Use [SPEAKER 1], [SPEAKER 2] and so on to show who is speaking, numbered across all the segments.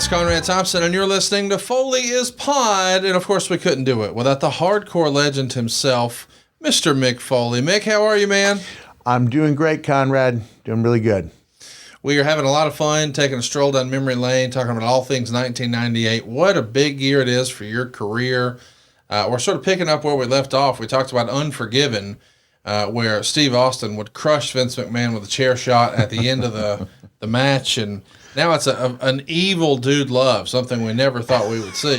[SPEAKER 1] host, Conrad Thompson, and you're listening to Foley is Pod. And, of course, we couldn't do it without the hardcore legend himself, Mr. Mick Foley. Mick, how are you, man?
[SPEAKER 2] I'm doing great, Conrad. Doing really good.
[SPEAKER 1] We are having a lot of fun, taking a stroll down memory lane, talking about all things 1998. What a big year it is for your career. We're sort of picking up where we left off. We talked about Unforgiven, where Steve Austin would crush Vince McMahon with a chair shot at the end of the match, and now it's an evil dude love, something we never thought we would see.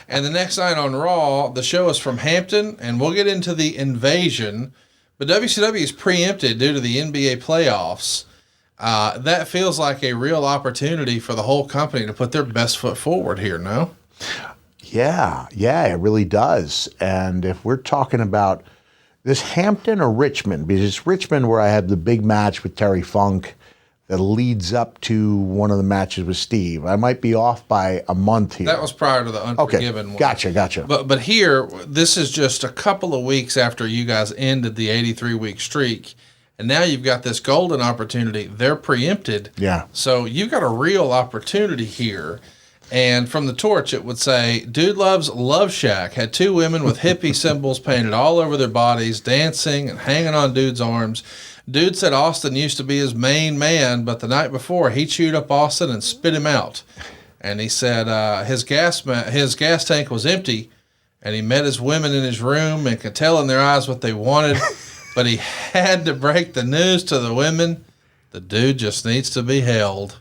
[SPEAKER 1] And the next night on Raw, the show is from Hampton, and we'll get into the invasion, but WCW is preempted due to the NBA playoffs. That feels like a real opportunity for the whole company to put their best foot forward here, no?
[SPEAKER 2] Yeah, it really does. And if we're talking about this Hampton or Richmond, because it's Richmond where I had the big match with Terry Funk that leads up to one of the matches with Steve. I might be off by a month here.
[SPEAKER 1] That was prior to the Unforgiven one.
[SPEAKER 2] Gotcha.
[SPEAKER 1] But here, this is just a couple of weeks after you guys ended the 83-week streak, and now you've got this golden opportunity. They're preempted.
[SPEAKER 2] Yeah.
[SPEAKER 1] So you've got a real opportunity here. And from the torch, it would say, Dude Love's Love Shack had two women with hippie symbols painted all over their bodies, dancing and hanging on Dude's arms. Dude said Austin used to be his main man, but the night before, he chewed up Austin and spit him out. And he said his gas tank was empty, and he met his women in his room and could tell in their eyes what they wanted, but he had to break the news to the women. The dude just needs to be held.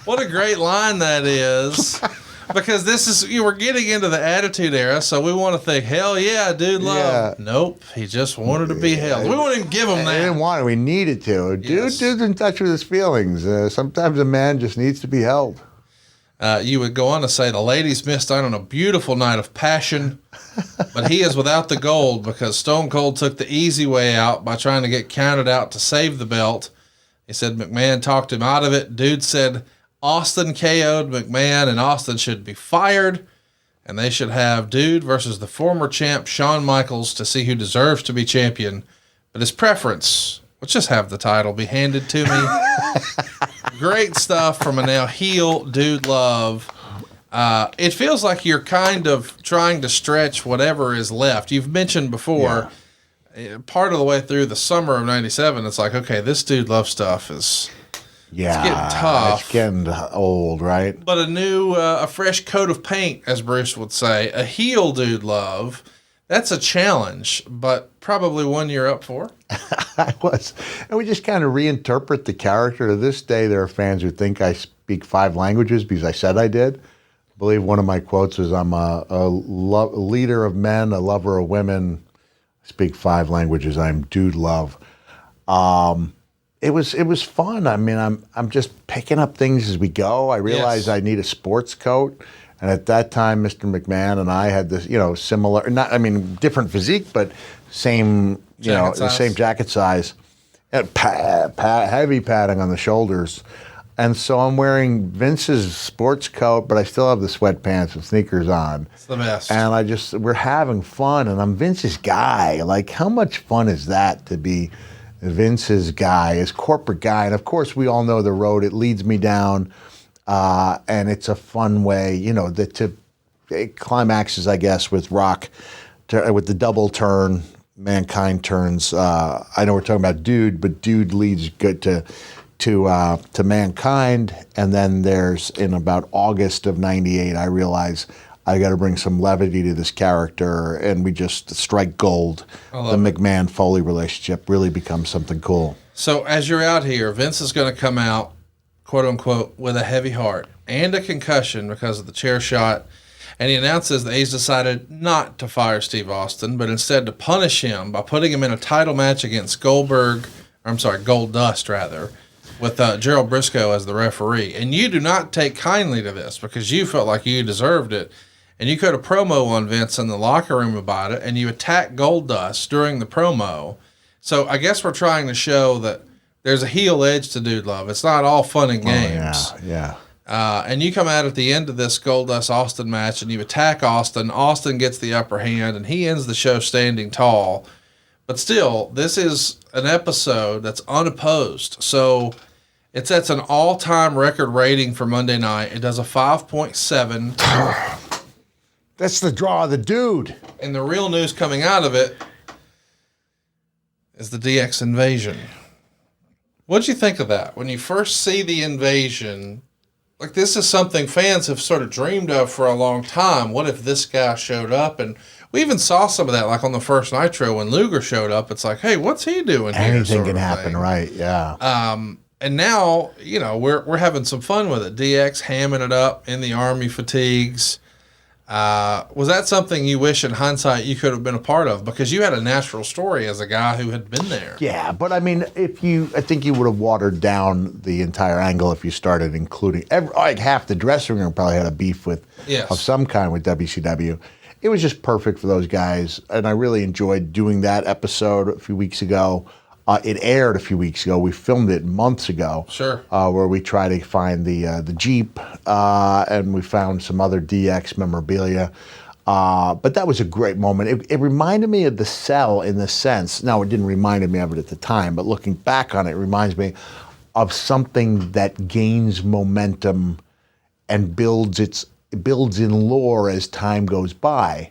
[SPEAKER 1] What a great line that is. Because we're getting into the Attitude Era, so we want to think, hell yeah, Dude Love. Yeah. Nope, he just wanted to be held. We won't even give him that.
[SPEAKER 2] We didn't want it, we needed to. Dude's in touch with his feelings. Sometimes a man just needs to be held.
[SPEAKER 1] You would go on to say, the ladies missed out on a beautiful night of passion, but he is without the gold because Stone Cold took the easy way out by trying to get counted out to save the belt. He said McMahon talked him out of it. Dude said Austin KO'd McMahon and Austin should be fired, and they should have Dude versus the former champ Shawn Michaels to see who deserves to be champion. But his preference, let's just have the title be handed to me. Great stuff from a now heel Dude Love. It feels like you're kind of trying to stretch whatever is left. You've mentioned before, part of the way through the summer of 97, it's like, okay, this Dude Love stuff is...
[SPEAKER 2] Yeah,
[SPEAKER 1] it's getting tough.
[SPEAKER 2] It's getting old, right?
[SPEAKER 1] But a fresh coat of paint, as Bruce would say, a heel Dude Love, that's a challenge, but probably one you're up for.
[SPEAKER 2] I was. And we just kind of reinterpret the character. To this day, there are fans who think I speak 5 languages because I said I did. I believe one of my quotes is, I'm a leader of men, a lover of women. I speak 5 languages. I'm Dude Love. It was fun. I mean, I'm just picking up things as we go. I realized I need a sports coat, and at that time, Mr. McMahon and I had this, similar, different physique, but same, same jacket size, and heavy padding on the shoulders, and so I'm wearing Vince's sports coat, but I still have the sweatpants and sneakers on.
[SPEAKER 1] It's the best.
[SPEAKER 2] And we're having fun, and I'm Vince's guy. Like, how much fun is that to be Vince's guy, his corporate guy? And of course, we all know the road it leads me down, and it's a fun way, it climaxes, I guess, with Rock, with the double turn. Mankind turns. I know we're talking about Dude, but Dude leads good to Mankind, and then there's, in about August of '98, I realize I got to bring some levity to this character, and we just strike gold. The McMahon-Foley relationship really becomes something cool.
[SPEAKER 1] So as you're out here, Vince is going to come out, quote-unquote, with a heavy heart and a concussion because of the chair shot, and he announces that he's decided not to fire Steve Austin, but instead to punish him by putting him in a title match against Goldust, rather, with Gerald Briscoe as the referee. And you do not take kindly to this because you felt like you deserved it. And you cut a promo on Vince in the locker room about it, and you attack Goldust during the promo. So I guess we're trying to show that there's a heel edge to Dude Love. It's not all fun and games.
[SPEAKER 2] Yeah.
[SPEAKER 1] And you come out at the end of this Goldust-Austin match, and you attack Austin. Austin gets the upper hand, and he ends the show standing tall. But still, this is an episode that's unopposed. So It sets an all-time record rating for Monday Night. It does a 5.7.
[SPEAKER 2] That's the draw of the dude.
[SPEAKER 1] And the real news coming out of it is the DX invasion. What'd you think of that? When you first see the invasion, like, this is something fans have sort of dreamed of for a long time. What if this guy showed up? And we even saw some of that, like on the first Nitro when Luger showed up. It's like, hey, what's he doing here?
[SPEAKER 2] Anything can happen, right? Yeah.
[SPEAKER 1] And now, we're having some fun with it. DX hamming it up in the Army fatigues. Was that something you wish in hindsight you could have been a part of? Because you had a natural story as a guy who had been there.
[SPEAKER 2] Yeah, but I mean, I think you would have watered down the entire angle if you started including half the dressing room probably had a beef with of some kind with WCW. It was just perfect for those guys, and I really enjoyed doing that episode a few weeks ago. It aired a few weeks ago. We filmed it months ago.
[SPEAKER 1] Sure.
[SPEAKER 2] Where we try to find the Jeep, and we found some other DX memorabilia. But that was a great moment. It reminded me of the Cell in the sense. Now, it didn't remind me of it at the time, but looking back on it, it reminds me of something that gains momentum and builds in lore as time goes by,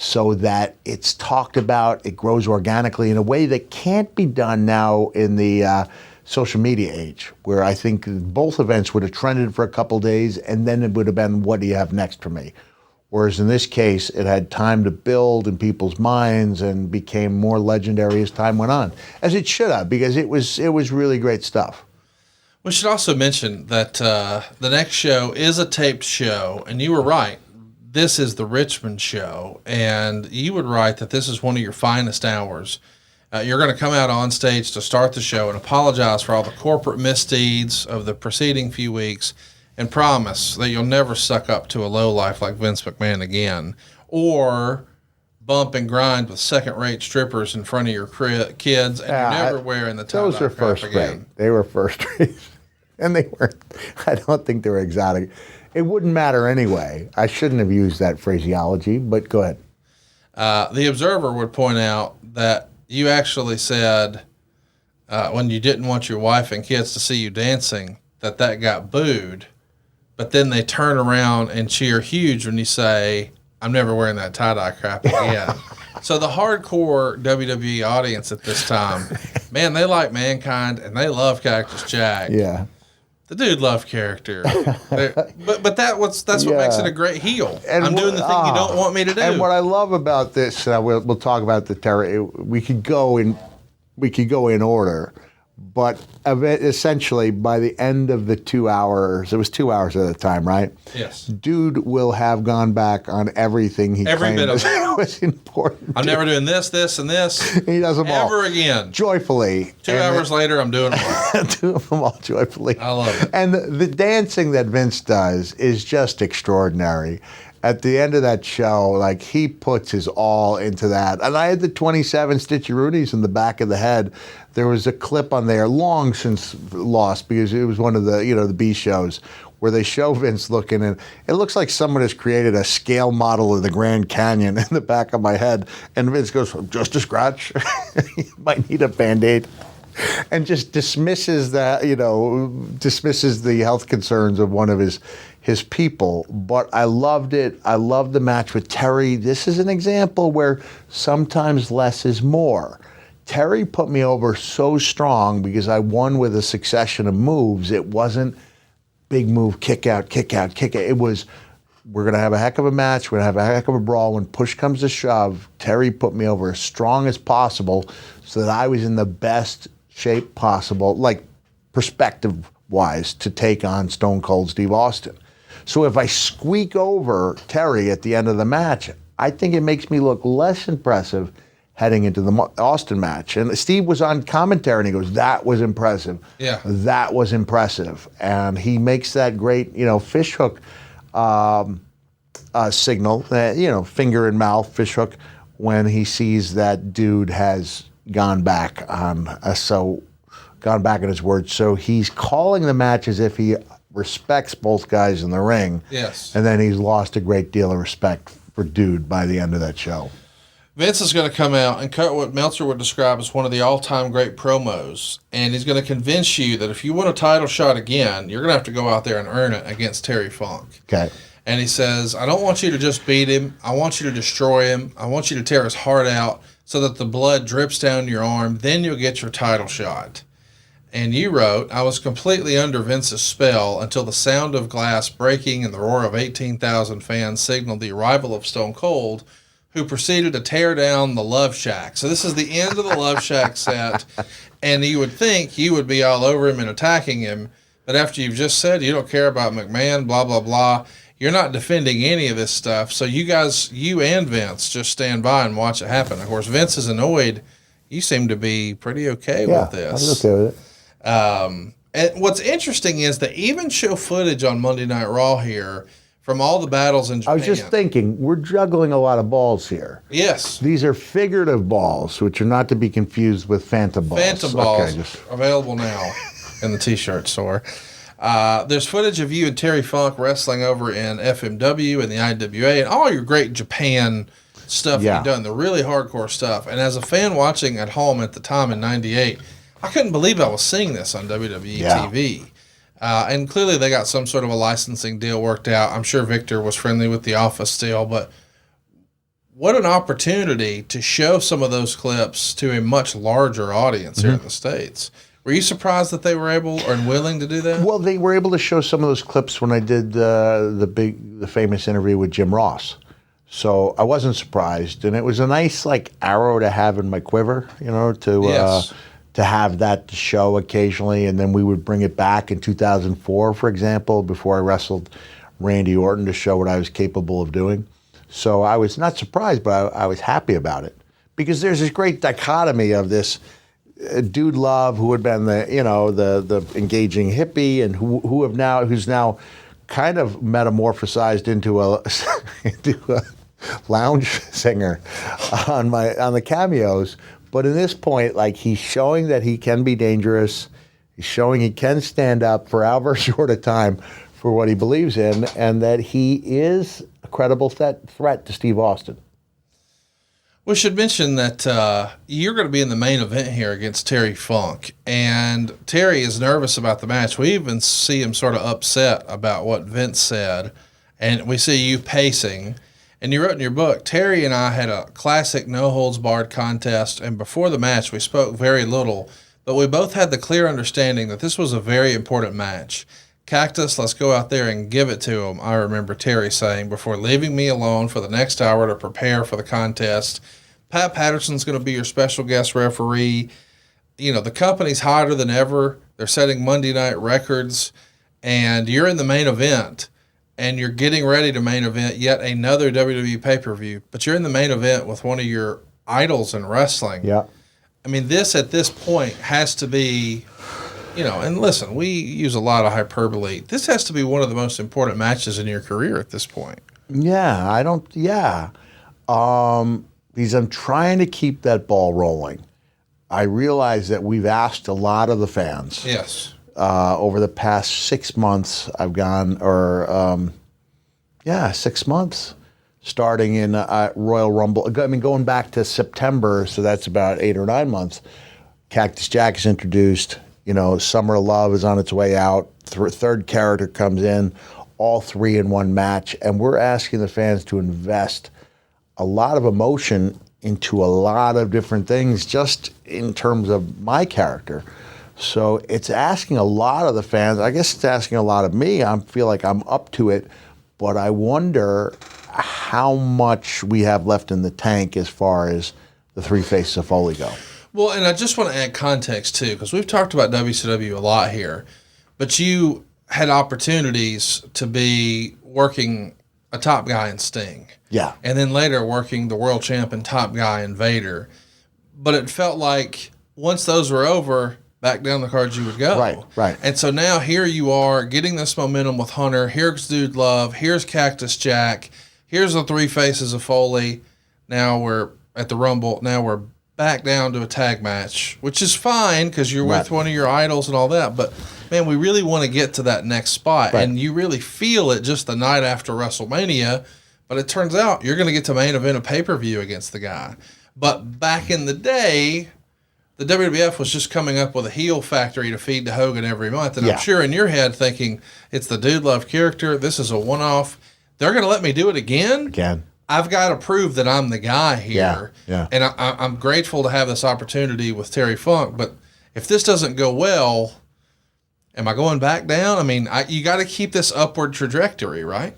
[SPEAKER 2] so that it's talked about, it grows organically in a way that can't be done now in the social media age, where I think both events would have trended for a couple days, and then it would have been, what do you have next for me? Whereas in this case, it had time to build in people's minds and became more legendary as time went on, as it should have, because it was really great stuff.
[SPEAKER 1] We should also mention that the next show is a taped show, and you were right. This is the Richmond show, and you would write that this is one of your finest hours. You're going to come out on stage to start the show and apologize for all the corporate misdeeds of the preceding few weeks and promise that you'll never suck up to a lowlife like Vince McMahon again, or bump and grind with second-rate strippers in front of your kids, and you're never wearing the tie-dye
[SPEAKER 2] Those were first rate. They were first rate, and they weren't. I don't think they were exotic. It wouldn't matter anyway. I shouldn't have used that phraseology, but go ahead.
[SPEAKER 1] The Observer would point out that you actually said when you didn't want your wife and kids to see you dancing, that got booed, but then they turn around and cheer huge when you say, I'm never wearing that tie-dye crap again. So the hardcore WWE audience at this time, man, they like Mankind and they love Cactus Jack.
[SPEAKER 2] Yeah.
[SPEAKER 1] The dude loved character, but that's what makes it a great heel. And I'm doing the thing you don't want me to do.
[SPEAKER 2] And what I love about this, we'll talk about the terror. We could go in order, but essentially by the end of the 2 hours, it was 2 hours at a time, right?
[SPEAKER 1] Yes.
[SPEAKER 2] Dude will have gone back on everything he
[SPEAKER 1] Every
[SPEAKER 2] claimed
[SPEAKER 1] bit of it
[SPEAKER 2] was important.
[SPEAKER 1] I'm never doing this, and this.
[SPEAKER 2] He does them all.
[SPEAKER 1] Ever again.
[SPEAKER 2] Joyfully.
[SPEAKER 1] 2 hours later, I'm doing them all.
[SPEAKER 2] Doing them all joyfully.
[SPEAKER 1] I love it.
[SPEAKER 2] And the dancing that Vince does is just extraordinary. At the end of that show, like, he puts his all into that. And I had the 27 stitcheroonies in the back of the head. There was a clip on there, long since lost, because it was one of the, the B shows, where they show Vince looking, and it looks like someone has created a scale model of the Grand Canyon in the back of my head. And Vince goes, just a scratch. You might need a Band-Aid. And just dismisses that, dismisses the health concerns of one of his people. But I loved it. I loved the match with Terry. This is an example where sometimes less is more. Terry put me over so strong because I won with a succession of moves. It wasn't big move, kick out, kick out, kick out. It was, we're going to have a heck of a match. We're going to have a heck of a brawl. When push comes to shove, Terry put me over as strong as possible so that I was in the best shape possible, like perspective-wise, to take on Stone Cold Steve Austin. So if I squeak over Terry at the end of the match, I think it makes me look less impressive heading into the Austin match. And Steve was on commentary, and he goes, that was impressive.
[SPEAKER 1] Yeah.
[SPEAKER 2] That was impressive. And he makes that great, fishhook signal, finger in mouth, fishhook, when he sees that dude has gone back on his word. So he's calling the match as if he respects both guys in the ring.
[SPEAKER 1] Yes.
[SPEAKER 2] And then he's lost a great deal of respect for Dude by the end of that show.
[SPEAKER 1] Vince is going to come out and cut what Meltzer would describe as one of the all-time great promos, and he's going to convince you that if you want a title shot again, you're going to have to go out there and earn it against Terry Funk.
[SPEAKER 2] Okay.
[SPEAKER 1] And he says, I don't want you to just beat him. I want you to destroy him. I want you to tear his heart out so that the blood drips down your arm. Then you'll get your title shot. And you wrote, I was completely under Vince's spell until the sound of glass breaking and the roar of 18,000 fans signaled the arrival of Stone Cold, who proceeded to tear down the Love Shack. So this is the end of the Love Shack set, and you would think you would be all over him and attacking him, but after you've just said you don't care about McMahon, blah, blah, blah, you're not defending any of this stuff. So you guys, you and Vince, just stand by and watch it happen. Of course, Vince is annoyed. You seem to be pretty okay with this.
[SPEAKER 2] I'm okay with it.
[SPEAKER 1] And what's interesting is they even show footage on Monday Night Raw here from all the battles in Japan.
[SPEAKER 2] I was just thinking, we're juggling a lot of balls here.
[SPEAKER 1] Yes.
[SPEAKER 2] These are figurative balls, which are not to be confused with phantom balls.
[SPEAKER 1] Phantom balls, available now in the T-shirt store. There's footage of you and Terry Funk wrestling over in FMW and the IWA and all your great Japan stuff you've done, the really hardcore stuff. And as a fan watching at home at the time in '98, I couldn't believe I was seeing this on WWE TV. And clearly they got some sort of a licensing deal worked out. I'm sure Victor was friendly with the office still, but what an opportunity to show some of those clips to a much larger audience here in the States. Were you surprised that they were able or willing to do that?
[SPEAKER 2] Well, they were able to show some of those clips when I did the famous interview with Jim Ross. So I wasn't surprised, and it was a nice arrow to have in my quiver, to have that to show occasionally, and then we would bring it back in 2004, for example, before I wrestled Randy Orton to show what I was capable of doing. So I was not surprised, but I was happy about it because there's this great dichotomy of this Dude Love, who had been the engaging hippie, and who's now kind of metamorphosized into a lounge singer on the cameos. But in this point, he's showing that he can be dangerous. He's showing he can stand up for however short a time for what he believes in, and that he is a credible threat to Steve Austin.
[SPEAKER 1] We should mention that you're going to be in the main event here against Terry Funk, and Terry is nervous about the match. We even see him sort of upset about what Vince said, and we see you pacing. And you wrote in your book, Terry and I had a classic no-holds-barred contest, and before the match we spoke very little, but we both had the clear understanding that this was a very important match. Cactus, let's go out there and give it to him, I remember Terry saying, before leaving me alone for the next hour to prepare for the contest. Pat Patterson's going to be your special guest referee. The company's hotter than ever. They're setting Monday night records, and you're in the main event. And you're getting ready to main event yet another WWE pay-per-view, but you're in the main event with one of your idols in wrestling.
[SPEAKER 2] Yeah.
[SPEAKER 1] I mean, this at this point has to be, and listen, we use a lot of hyperbole. This has to be one of the most important matches in your career at this point.
[SPEAKER 2] Because I'm trying to keep that ball rolling. I realize that we've asked a lot of the fans.
[SPEAKER 1] Yes.
[SPEAKER 2] Over the past 6 months, I've gone, 6 months, starting in Royal Rumble. I mean, going back to September, so that's about 8 or 9 months. Cactus Jack is introduced. Summer of Love is on its way out. Third character comes in, all three in one match. And we're asking the fans to invest a lot of emotion into a lot of different things just in terms of my character. So it's asking a lot of the fans. I guess it's asking a lot of me. I feel like I'm up to it, but I wonder how much we have left in the tank as far as the three faces of Foley go.
[SPEAKER 1] Well, and I just want to add context, too, because we've talked about WCW a lot here, but you had opportunities to be working a top guy in Sting.
[SPEAKER 2] Yeah.
[SPEAKER 1] And then later working the world champ and top guy in Vader. But it felt like once those were over, back down the cards you would go.
[SPEAKER 2] Right.
[SPEAKER 1] And so now here you are getting this momentum with Hunter. Here's Dude Love. Here's Cactus Jack. Here's the three faces of Foley. Now we're at the Rumble. Now we're back down to a tag match, which is fine because you're with one of your idols and all that. But, man, we really want to get to that next spot. Right. And you really feel it just the night after WrestleMania But it turns out you're going to get to main event a pay-per-view against the guy. But back in the day, the WWF was just coming up with a heel factory to feed to Hogan every month. And I'm sure in your head thinking, it's the Dude Love character. This is a one-off. They're going to let me do it again? I've got to prove that I'm the guy here. And I'm grateful to have this opportunity with Terry Funk. But if this doesn't go well, am I going back down? I mean, you got to keep this upward trajectory, right?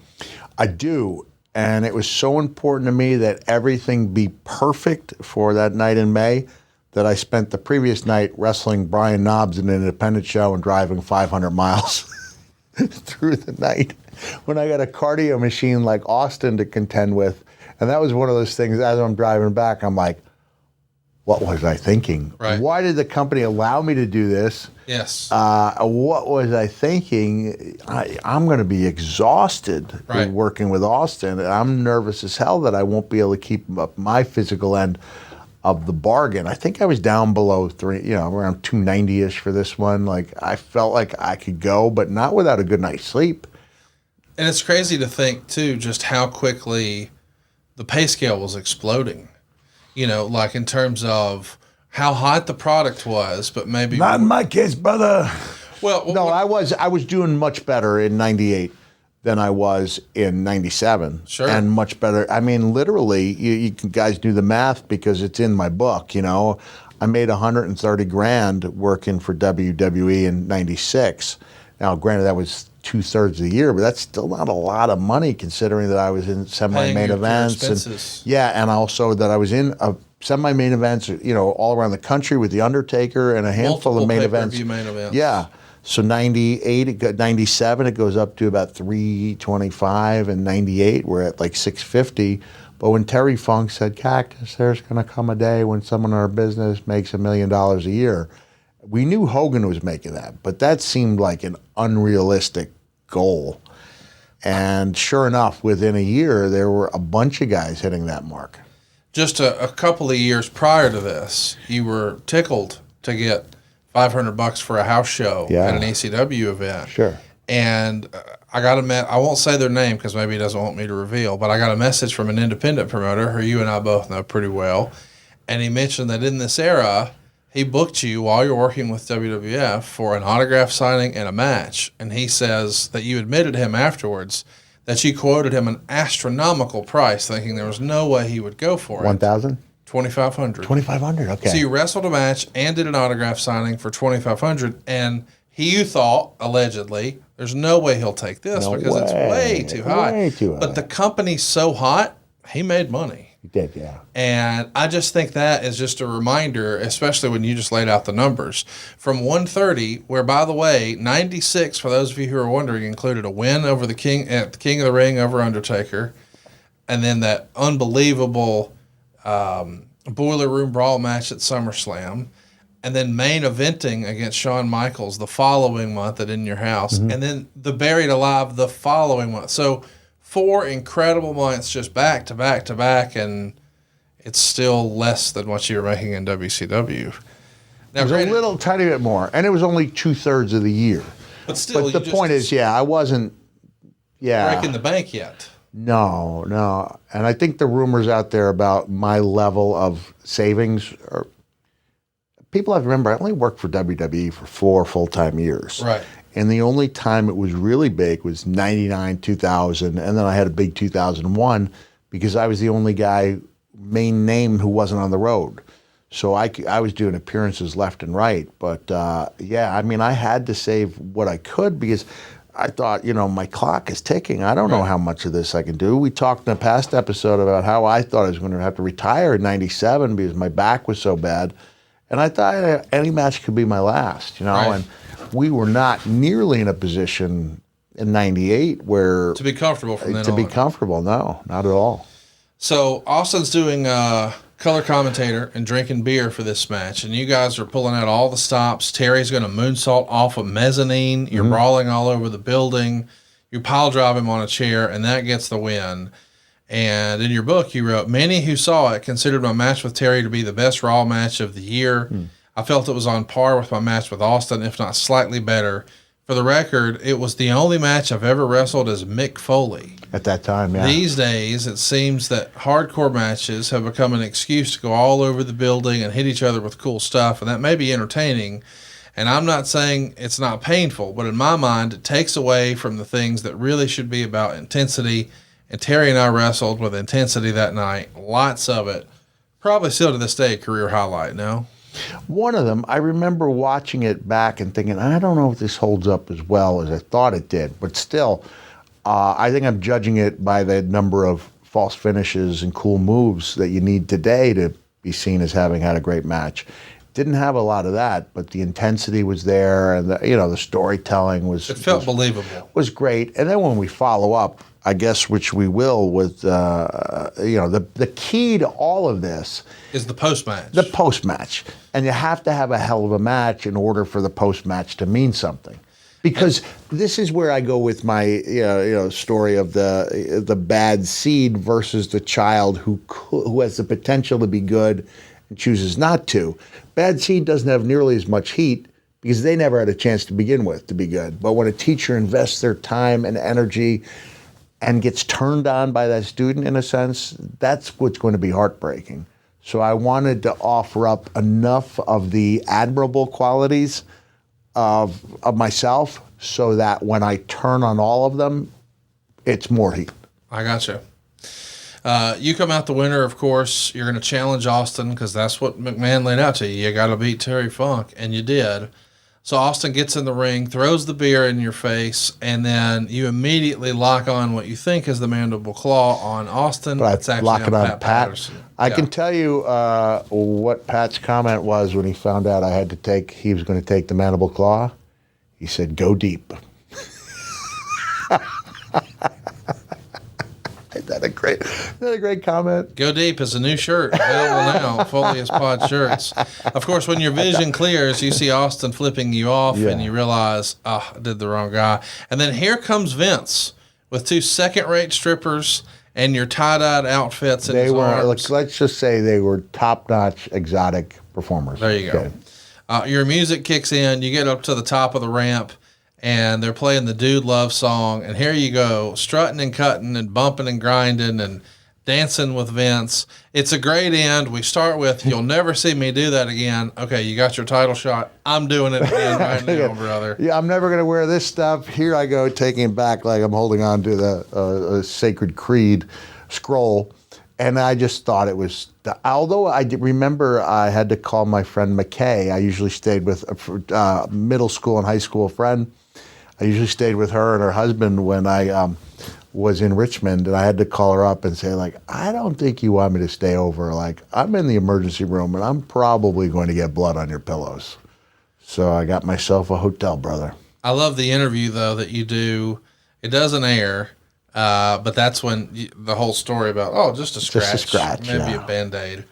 [SPEAKER 2] I do. And it was so important to me that everything be perfect for that night in May that I spent the previous night wrestling Brian Knobbs in an independent show and driving 500 miles through the night when I got a cardio machine like Austin to contend with. And that was one of those things, as I'm driving back, I'm like, what was I thinking?
[SPEAKER 1] Right.
[SPEAKER 2] Why did the company allow me to do this?
[SPEAKER 1] Yes.
[SPEAKER 2] What was I thinking? I'm going to be exhausted working with Austin. And I'm nervous as hell that I won't be able to keep up my physical end of the bargain. I think I was down below around 290-ish for this one. Like, I felt like I could go, but not without a good night's sleep.
[SPEAKER 1] And it's crazy to think, too, just how quickly the pay scale was exploding. You know, like in terms of how hot the product was, but maybe
[SPEAKER 2] not in my case, brother.
[SPEAKER 1] Well,
[SPEAKER 2] no, I was doing much better in '98 than I was in '97.
[SPEAKER 1] Sure,
[SPEAKER 2] and much better. I mean, literally, you guys do the math because it's in my book. You know, I made $130,000 working for WWE in '96. Now, granted, that was 2/3 of the year, but that's still not a lot of money considering that I was in semi-main events. And also that I was in semi-main events, all around the country with The Undertaker and a handful of main events. Yeah. So 98, 97, it goes up to about 325, and 98, we're at like 650. But when Terry Funk said, Cactus, there's going to come a day when someone in our business makes $1 million a year, we knew Hogan was making that, but that seemed like an unrealistic goal. And sure enough, within a year, there were a bunch of guys hitting that mark.
[SPEAKER 1] Just a couple of years prior to this, you were tickled to get $500 for a house show at an ECW event.
[SPEAKER 2] Sure.
[SPEAKER 1] And I won't say their name because maybe he doesn't want me to reveal, but I got a message from an independent promoter who you and I both know pretty well. And he mentioned that in this era, he booked you while you're working with WWF for an autograph signing and a match. And he says that you admitted him afterwards that you quoted him an astronomical price, thinking there was no way he would go for it.
[SPEAKER 2] 1,000?
[SPEAKER 1] 2,500.
[SPEAKER 2] 2,500, okay.
[SPEAKER 1] So you wrestled a match and did an autograph signing for 2,500, and you thought, allegedly, there's no way he'll take this because it's way too high.
[SPEAKER 2] Way too high.
[SPEAKER 1] But the company's so hot, he made money.
[SPEAKER 2] He did, yeah.
[SPEAKER 1] And I just think that is just a reminder, especially when you just laid out the numbers. From 130, where, by the way, 96, for those of you who are wondering, included a win over the King of the Ring over Undertaker, and then that unbelievable Boiler Room Brawl match at SummerSlam, and then main eventing against Shawn Michaels the following month at In Your House, and then the Buried Alive the following month. So 4 incredible months just back to back to back, and it's still less than what you were making in WCW. Now,
[SPEAKER 2] it was a little tiny bit more, and it was only 2/3 of the year.
[SPEAKER 1] But still,
[SPEAKER 2] the point is, I wasn't
[SPEAKER 1] breaking the bank yet.
[SPEAKER 2] No. And I think the rumors out there about my level of savings are, people have to remember, I only worked for WWE for 4 full-time years.
[SPEAKER 1] Right.
[SPEAKER 2] And the only time it was really big was 99, 2000, and then I had a big 2001 because I was the only guy, main name, who wasn't on the road. So I was doing appearances left and right. But, I had to save what I could because I thought, my clock is ticking. I don't know how much of this I can do. We talked in a past episode about how I thought I was going to have to retire in 97 because my back was so bad. And I thought any match could be my last, and we were not nearly in a position in 98 where
[SPEAKER 1] to be comfortable from then on.
[SPEAKER 2] To be comfortable, no, not at all.
[SPEAKER 1] So Austin's doing color commentator and drinking beer for this match, and you guys are pulling out all the stops. Terry's going to moonsault off a mezzanine. You're brawling all over the building. You pile drive him on a chair, and that gets the win. And in your book, you wrote, many who saw it considered my match with Terry to be the best Raw match of the year. I felt it was on par with my match with Austin, if not slightly better. For the record, it was the only match I've ever wrestled as Mick Foley.
[SPEAKER 2] At that time, yeah.
[SPEAKER 1] These days, it seems that hardcore matches have become an excuse to go all over the building and hit each other with cool stuff, and that may be entertaining. And I'm not saying it's not painful, but in my mind, it takes away from the things that really should be about intensity. And Terry and I wrestled with intensity that night, lots of it. Probably still to this day a career highlight, no?
[SPEAKER 2] One of them, I remember watching it back and thinking, I don't know if this holds up as well as I thought it did. But still, I think I'm judging it by the number of false finishes and cool moves that you need today to be seen as having had a great match. Didn't have a lot of that, but the intensity was there, and the storytelling was.
[SPEAKER 1] It felt believable.
[SPEAKER 2] Was great, and then when we follow up, I guess, which we will, with the key to all of this
[SPEAKER 1] is the post match.
[SPEAKER 2] The post match, and you have to have a hell of a match in order for the post match to mean something. Because this is where I go with my story of the bad seed versus the child who has the potential to be good and chooses not to. Bad seed doesn't have nearly as much heat because they never had a chance to begin with to be good. But when a teacher invests their time and energy and gets turned on by that student, in a sense, that's what's going to be heartbreaking. So I wanted to offer up enough of the admirable qualities of myself so that when I turn on all of them, it's more heat.
[SPEAKER 1] I gotcha. You come out the winner, of course. You're going to challenge Austin because that's what McMahon laid out to you. You got to beat Terry Funk, and you did. So Austin gets in the ring, throws the beer in your face, and then you immediately lock on what you think is the mandible claw on Austin.
[SPEAKER 2] But
[SPEAKER 1] it's actually
[SPEAKER 2] lock it on Pat.
[SPEAKER 1] Patterson.
[SPEAKER 2] I can tell you what Pat's comment was when he found out he was going to take the mandible claw. He said, "Go deep." Isn't that a great comment?
[SPEAKER 1] Go Deep is a new shirt available now. Foley Pod shirts. Of course, when your vision clears, you see Austin flipping you off, and you realize, I did the wrong guy. And then here comes Vince with two second-rate strippers and your tie-dyed outfits in his arms.
[SPEAKER 2] Let's just say they were top-notch exotic performers.
[SPEAKER 1] There you go. Okay. Your music kicks in. You get up to the top of the ramp, and they're playing the Dude Love song, and here you go, strutting and cutting and bumping and grinding and dancing with Vince. It's a great end. We start with, "You'll never see me do that again." Okay, you got your title shot. I'm doing it again right now, brother.
[SPEAKER 2] Yeah, I'm never going to wear this stuff. Here I go, taking it back like I'm holding on to the Sacred Creed scroll. And I just thought it was, although I remember I had to call my friend McKay. I usually stayed with a middle school and high school friend. I usually stayed with her and her husband when I was in Richmond, and I had to call her up and say, I don't think you want me to stay over. I'm in the emergency room, and I'm probably going to get blood on your pillows. So I got myself a hotel, brother.
[SPEAKER 1] I love the interview, though, that you do. It doesn't air, but that's when the whole story about, just a scratch. Maybe a Band-Aid.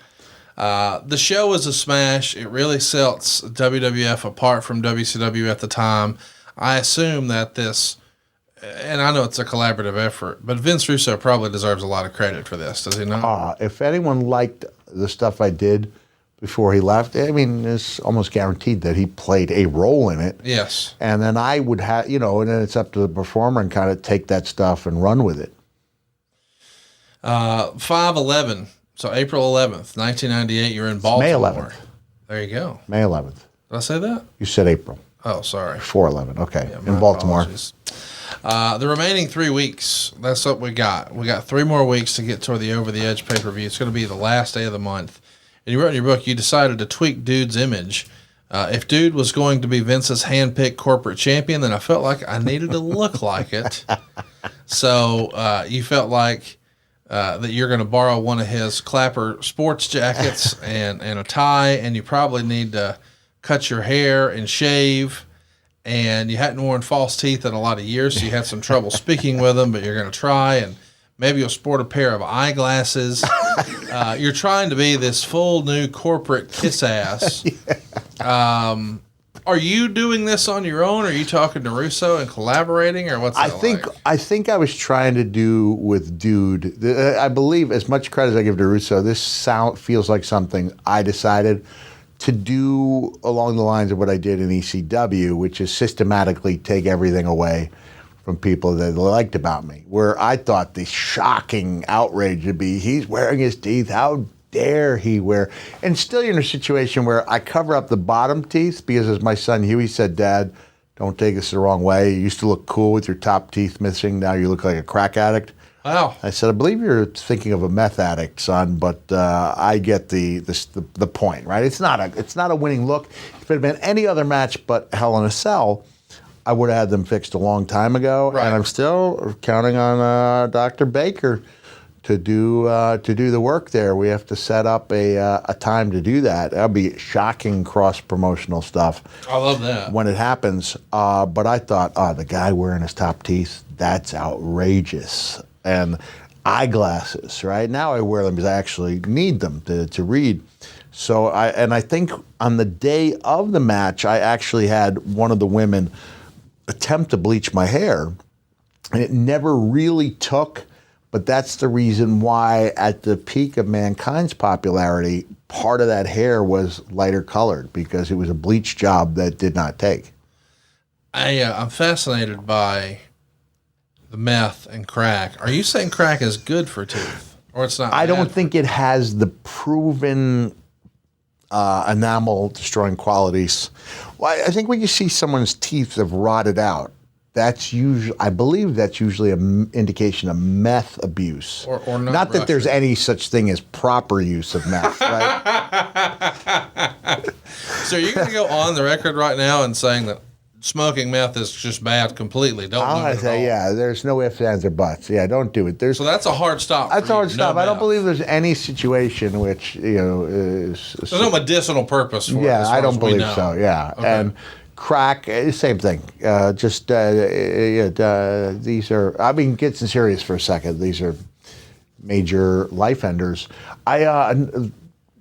[SPEAKER 1] The show is a smash. It really sets WWF apart from WCW at the time. I assume that this, and I know it's a collaborative effort, but Vince Russo probably deserves a lot of credit for this, does he not?
[SPEAKER 2] If anyone liked the stuff I did before he left, I mean, it's almost guaranteed that he played a role in it.
[SPEAKER 1] Yes.
[SPEAKER 2] And then I would have, and then it's up to the performer and kind of take that stuff and run with it.
[SPEAKER 1] 5/11, so April 11th, 1998, you're in Baltimore.
[SPEAKER 2] May 11th.
[SPEAKER 1] There you go.
[SPEAKER 2] May 11th.
[SPEAKER 1] Did I say that?
[SPEAKER 2] You said April.
[SPEAKER 1] Oh, sorry.
[SPEAKER 2] 4/11. Okay. Yeah, in Baltimore.
[SPEAKER 1] The remaining 3 weeks, that's what we got. We got 3 more weeks to get toward the Over the Edge pay-per-view. It's going to be the last day of the month. And you wrote in your book, you decided to tweak Dude's image. If Dude was going to be Vince's hand-picked corporate champion, then I felt like I needed to look like it. So you felt like that you're going to borrow one of his Clapper sports jackets and a tie, and you probably need to cut your hair and shave, and you hadn't worn false teeth in a lot of years, so you had some trouble speaking with them, but you're going to try, and maybe you'll sport a pair of eyeglasses. You're trying to be this full new corporate kiss ass. Are you doing this on your own, or are you talking to Russo and collaborating, or what's that like?
[SPEAKER 2] I think I was trying to do with Dude. I believe, as much credit as I give to Russo, this feels like something I decided to do along the lines of what I did in ECW, which is systematically take everything away from people that they liked about me. Where I thought the shocking outrage would be, he's wearing his teeth, how dare he wear? And still you're in a situation where I cover up the bottom teeth because, as my son Huey said, Dad, don't take this the wrong way. You used to look cool with your top teeth missing. Now you look like a crack addict.
[SPEAKER 1] Wow.
[SPEAKER 2] I said, I believe you're thinking of a meth addict, son, but I get the point, right? It's not a winning look. If it had been any other match but Hell in a Cell, I would have had them fixed a long time ago.
[SPEAKER 1] Right.
[SPEAKER 2] And I'm still counting on Dr. Baker to do the work there. We have to set up a time to do that. That'll be shocking cross-promotional stuff.
[SPEAKER 1] I love that.
[SPEAKER 2] When it happens. But I thought, the guy wearing his top teeth, that's outrageous. And eyeglasses, right? Now I wear them because I actually need them to read. So I think on the day of the match, I actually had one of the women attempt to bleach my hair, and it never really took. But that's the reason why at the peak of Mankind's popularity, part of that hair was lighter colored because it was a bleach job that did not take.
[SPEAKER 1] I'm fascinated by the meth and crack. Are you saying crack is good for teeth, or it's not?
[SPEAKER 2] I don't think it has the proven enamel destroying qualities. Well, I think when you see someone's teeth have rotted out, that's usually, I believe that's usually an indication of meth abuse.
[SPEAKER 1] Or
[SPEAKER 2] not that there's any such thing as proper use of meth, right?
[SPEAKER 1] So you're going to go on the record right now and saying that smoking meth is just bad completely? Don't do it at all.
[SPEAKER 2] Yeah, there's no ifs, ands, or buts. Yeah, don't do it.
[SPEAKER 1] So that's a hard stop.
[SPEAKER 2] That's a hard stop.
[SPEAKER 1] No
[SPEAKER 2] I don't
[SPEAKER 1] meth.
[SPEAKER 2] believe there's any situation which is.
[SPEAKER 1] There's no medicinal purpose for it.
[SPEAKER 2] Yeah,
[SPEAKER 1] as far
[SPEAKER 2] I don't
[SPEAKER 1] as we
[SPEAKER 2] believe
[SPEAKER 1] know.
[SPEAKER 2] so. Yeah,
[SPEAKER 1] Okay.
[SPEAKER 2] and crack, same thing. These are. I mean, get serious for a second. These are major life enders.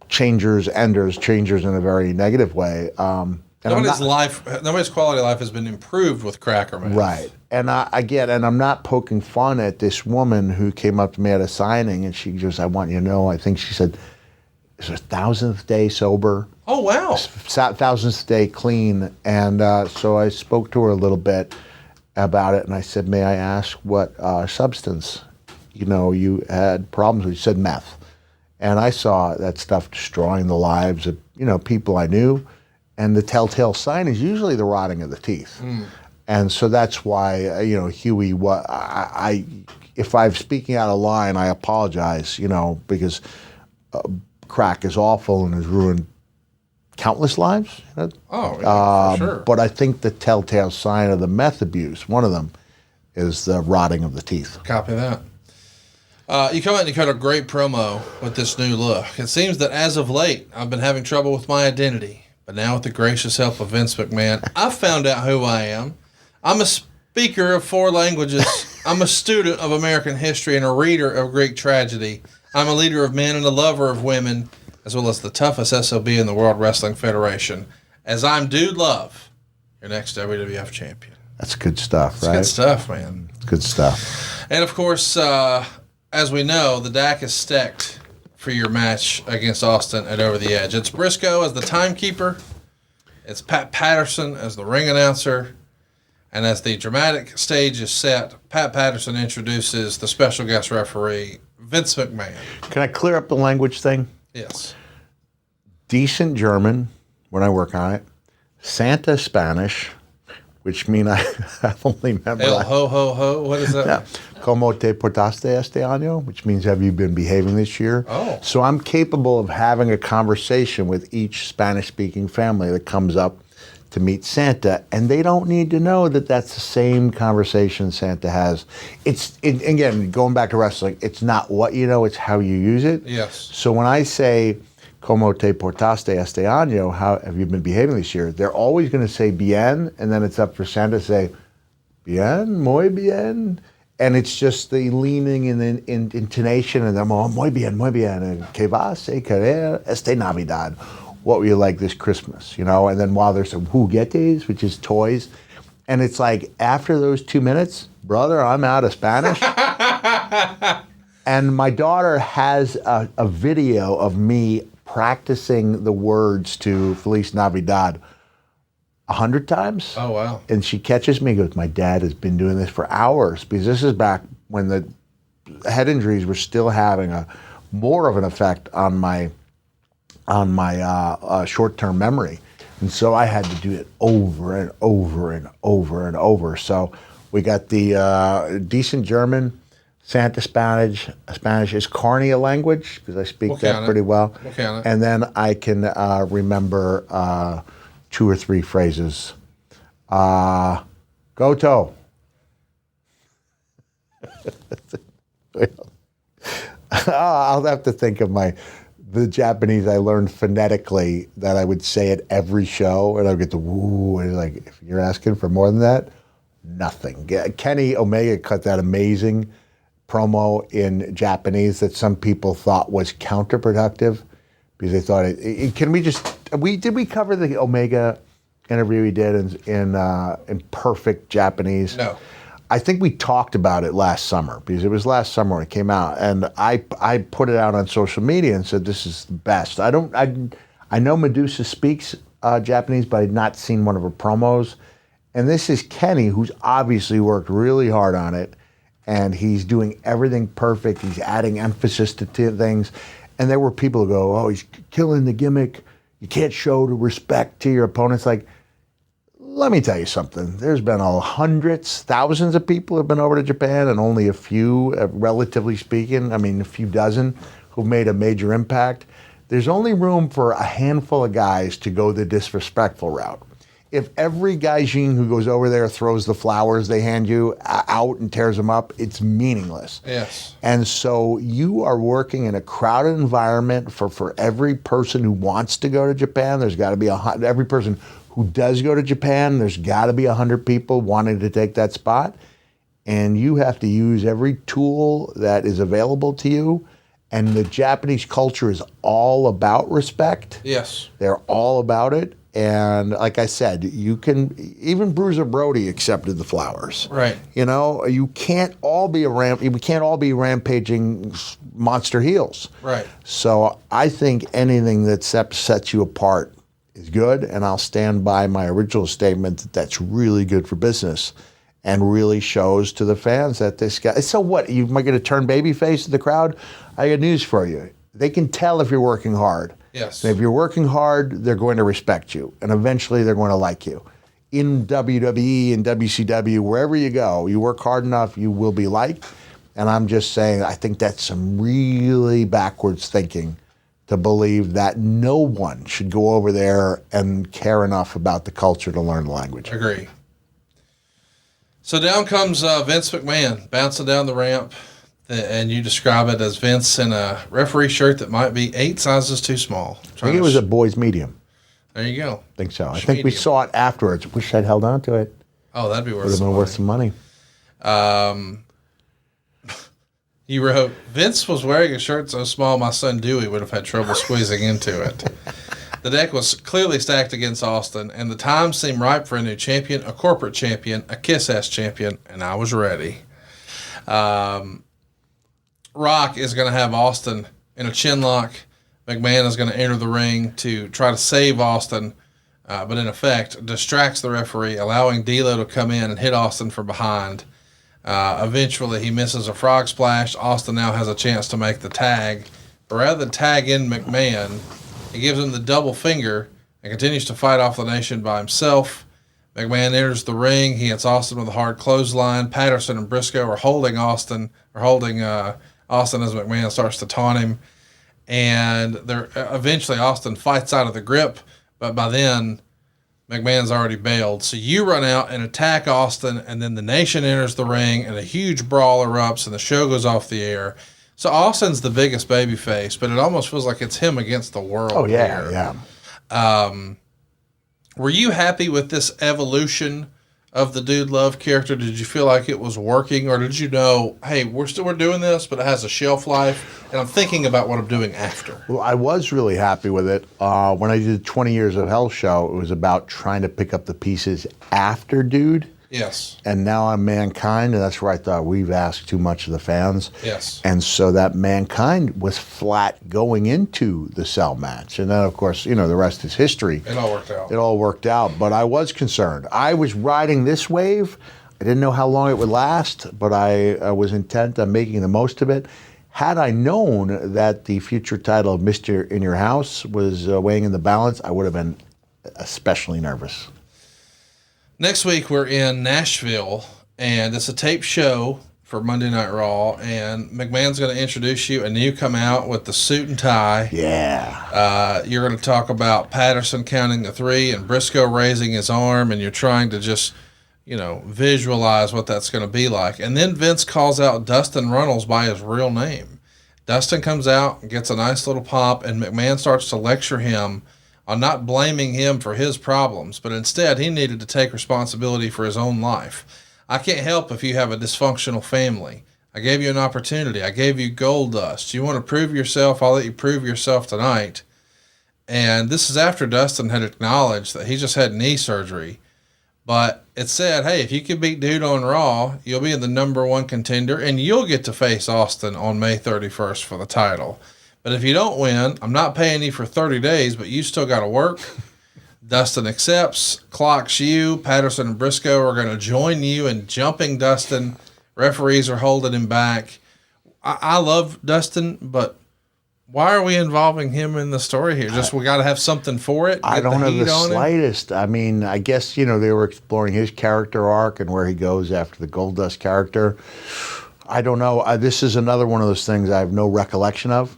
[SPEAKER 2] Changers in a very negative way.
[SPEAKER 1] Nobody's quality of life has been improved with crack or meth.
[SPEAKER 2] Right. And and I'm not poking fun at this woman who came up to me at a signing and she goes, I want you to know, I think she said, it's her 1,000th day sober.
[SPEAKER 1] Oh, wow.
[SPEAKER 2] 1,000th day clean. And so I spoke to her a little bit about it and I said, may I ask what substance, you had problems with? She said meth. And I saw that stuff destroying the lives of, people I knew. And the telltale sign is usually the rotting of the teeth. Mm. And so that's why, Huey, if I'm speaking out of line, I apologize, because crack is awful and has ruined countless lives.
[SPEAKER 1] Oh, yeah, for sure.
[SPEAKER 2] But I think the telltale sign of the meth abuse, one of them, is the rotting of the teeth.
[SPEAKER 1] Copy that. You come out and you cut a great promo with this new look. It seems that as of late, I've been having trouble with my identity. But now with the gracious help of Vince McMahon, I've found out who I am. I'm a speaker of 4 languages. I'm a student of American history and a reader of Greek tragedy. I'm a leader of men and a lover of women, as well as the toughest SOB in the World Wrestling Federation. As I'm Dude Love, your next WWF champion.
[SPEAKER 2] That's good stuff, right?
[SPEAKER 1] It's good stuff, man.
[SPEAKER 2] It's good stuff.
[SPEAKER 1] And of course, as we know, the deck is stacked for your match against Austin at Over the Edge. It's Briscoe as the timekeeper. It's Pat Patterson as the ring announcer. And as the dramatic stage is set, Pat Patterson introduces the special guest referee, Vince McMahon.
[SPEAKER 2] Can I clear up the language thing?
[SPEAKER 1] Yes.
[SPEAKER 2] Decent German, when I work on it. Santa Spanish, which mean I only remember.
[SPEAKER 1] El ho ho ho. What is that?
[SPEAKER 2] Yeah. Como te portaste este año, which means have you been behaving this year?
[SPEAKER 1] Oh.
[SPEAKER 2] So I'm capable of having a conversation with each Spanish-speaking family that comes up to meet Santa, and they don't need to know that that's the same conversation Santa has. Again, going back to wrestling, it's not what you know, it's how you use it.
[SPEAKER 1] Yes.
[SPEAKER 2] So when I say, como te portaste este año, how have you been behaving this year? They're always going to say bien, and then it's up for Santa to say, bien, muy bien. And it's just the leaning and the intonation, and them, oh, muy bien, and que vas a querer esta Navidad. What were you like this Christmas, And then while there's some juguetes, which is toys, and it's like, after those 2 minutes, brother, I'm out of Spanish. And my daughter has a video of me practicing the words to Feliz Navidad 100 times.
[SPEAKER 1] Oh, wow.
[SPEAKER 2] And she catches me and goes, my dad has been doing this for hours, because this is back when the head injuries were still having more of an effect on my short-term memory. And so I had to do it over and over and over and over. So we got the decent German, Santa Spanish. Spanish is Carney a language? Because I speak that pretty well.
[SPEAKER 1] We'll count it.
[SPEAKER 2] And then I can remember 2 or 3 phrases. Goto. I'll have to think of the Japanese I learned phonetically that I would say at every show, and I would get the woo, and like, if you're asking for more than that, nothing. Kenny Omega cut that amazing promo in Japanese that some people thought was counterproductive because they thought did we cover the Omega interview he did in perfect Japanese?
[SPEAKER 1] No.
[SPEAKER 2] I think we talked about it last summer, because it was last summer when it came out, and I put it out on social media and said this is the best. I know Medusa speaks Japanese, but I'd not seen one of her promos, and this is Kenny, who's obviously worked really hard on it, and he's doing everything perfect. He's adding emphasis to things, and there were people who go, "Oh, he's killing the gimmick. You can't show the respect to your opponents." Like, let me tell you something. There's been hundreds, thousands of people who have been over to Japan, and only a few, relatively speaking, a few dozen, who've made a major impact. There's only room for a handful of guys to go the disrespectful route. If every gaijin who goes over there throws the flowers they hand you out and tears them up, it's meaningless.
[SPEAKER 1] Yes.
[SPEAKER 2] And so you are working in a crowded environment for every person who wants to go to Japan. There's got to be every person who does go to Japan, there's got to be 100 people wanting to take that spot. And you have to use every tool that is available to you. And the Japanese culture is all about respect.
[SPEAKER 1] Yes.
[SPEAKER 2] They're all about it. And like I said, even Bruiser Brody accepted the flowers.
[SPEAKER 1] Right.
[SPEAKER 2] You can't all be we can't all be rampaging monster heels.
[SPEAKER 1] Right.
[SPEAKER 2] So I think anything that sets you apart is good, and I'll stand by my original statement that that's really good for business and really shows to the fans that this guy. So what? You might get a turn babyface to the crowd? I got news for you. They can tell if you're working hard.
[SPEAKER 1] Yes.
[SPEAKER 2] And if you're working hard, they're going to respect you, and eventually they're going to like you. In WWE and WCW, wherever you go, you work hard enough, you will be liked. And I'm just saying, I think that's some really backwards thinking to believe that no one should go over there and care enough about the culture to learn the language.
[SPEAKER 1] Agree. So down comes Vince McMahon bouncing down the ramp, and you describe it as Vince in a referee shirt that might be 8 sizes too small.
[SPEAKER 2] I think it was a boy's medium.
[SPEAKER 1] There you go.
[SPEAKER 2] I think so. I think we saw it afterwards. Wish I'd held on to it.
[SPEAKER 1] Oh, that'd be worth
[SPEAKER 2] Would have been worth some money.
[SPEAKER 1] You wrote, Vince was wearing a shirt so small my son Dewey would have had trouble squeezing into it. The deck was clearly stacked against Austin, and the time seemed ripe for a new champion, a corporate champion, a kiss-ass champion, and I was ready. Rock is going to have Austin in a chin lock. McMahon is going to enter the ring to try to save Austin, but in effect distracts the referee, allowing D'Lo to come in and hit Austin from behind. Eventually, he misses a frog splash. Austin now has a chance to make the tag. But rather than tag in McMahon, he gives him the double finger and continues to fight off the nation by himself. McMahon enters the ring. He hits Austin with a hard clothesline. Patterson and Briscoe are holding Austin as McMahon starts to taunt him. And eventually Austin fights out of the grip, but by then McMahon's already bailed. So you run out and attack Austin, and then the nation enters the ring, and a huge brawl erupts, and the show goes off the air. So Austin's the biggest babyface, but it almost feels like it's him against the world.
[SPEAKER 2] Oh, yeah,
[SPEAKER 1] here.
[SPEAKER 2] yeah.
[SPEAKER 1] Were you happy with this evolution of the Dude Love character? Did you feel like it was working, or did you know, hey, we're doing this, but it has a shelf life, and I'm thinking about what I'm doing after?
[SPEAKER 2] Well, I was really happy with it. When I did 20 Years of Hell show, it was about trying to pick up the pieces after Dude.
[SPEAKER 1] Yes.
[SPEAKER 2] And now I'm Mankind, and that's where I thought we've asked too much of the fans.
[SPEAKER 1] Yes.
[SPEAKER 2] And so that Mankind was flat going into the Cell match. And then, of course, the rest is history.
[SPEAKER 1] It all worked out.
[SPEAKER 2] It all worked out, but I was concerned. I was riding this wave. I didn't know how long it would last, but I was intent on making the most of it. Had I known that the future title of Mr. In Your House was weighing in the balance, I would have been especially nervous.
[SPEAKER 1] Next week, we're in Nashville, and it's a tape show for Monday Night Raw, and McMahon's going to introduce you, and you come out with the suit and tie.
[SPEAKER 2] Yeah.
[SPEAKER 1] You're going to talk about Patterson counting the 3 and Briscoe raising his arm, and you're trying to just, visualize what that's going to be like. And then Vince calls out Dustin Runnels by his real name. Dustin comes out and gets a nice little pop, and McMahon starts to lecture him on not blaming him for his problems, but instead he needed to take responsibility for his own life. I can't help if you have a dysfunctional family. I gave you an opportunity. I gave you gold dust. You want to prove yourself? I'll let you prove yourself tonight. And this is after Dustin had acknowledged that he just had knee surgery. But it said, hey, if you can beat Dude on Raw, you'll be in the #1 contender, and you'll get to face Austin on May 31st for the title. But if you don't win, I'm not paying you for 30 days, but you still got to work. Dustin accepts, clocks you. Patterson and Briscoe are going to join you in jumping Dustin. Referees are holding him back. I love Dustin, but why are we involving him in the story here? Just we got to have something for it?
[SPEAKER 2] I don't have the slightest. I mean, I guess, they were exploring his character arc and where he goes after the Goldust character. I don't know. This is another one of those things I have no recollection of.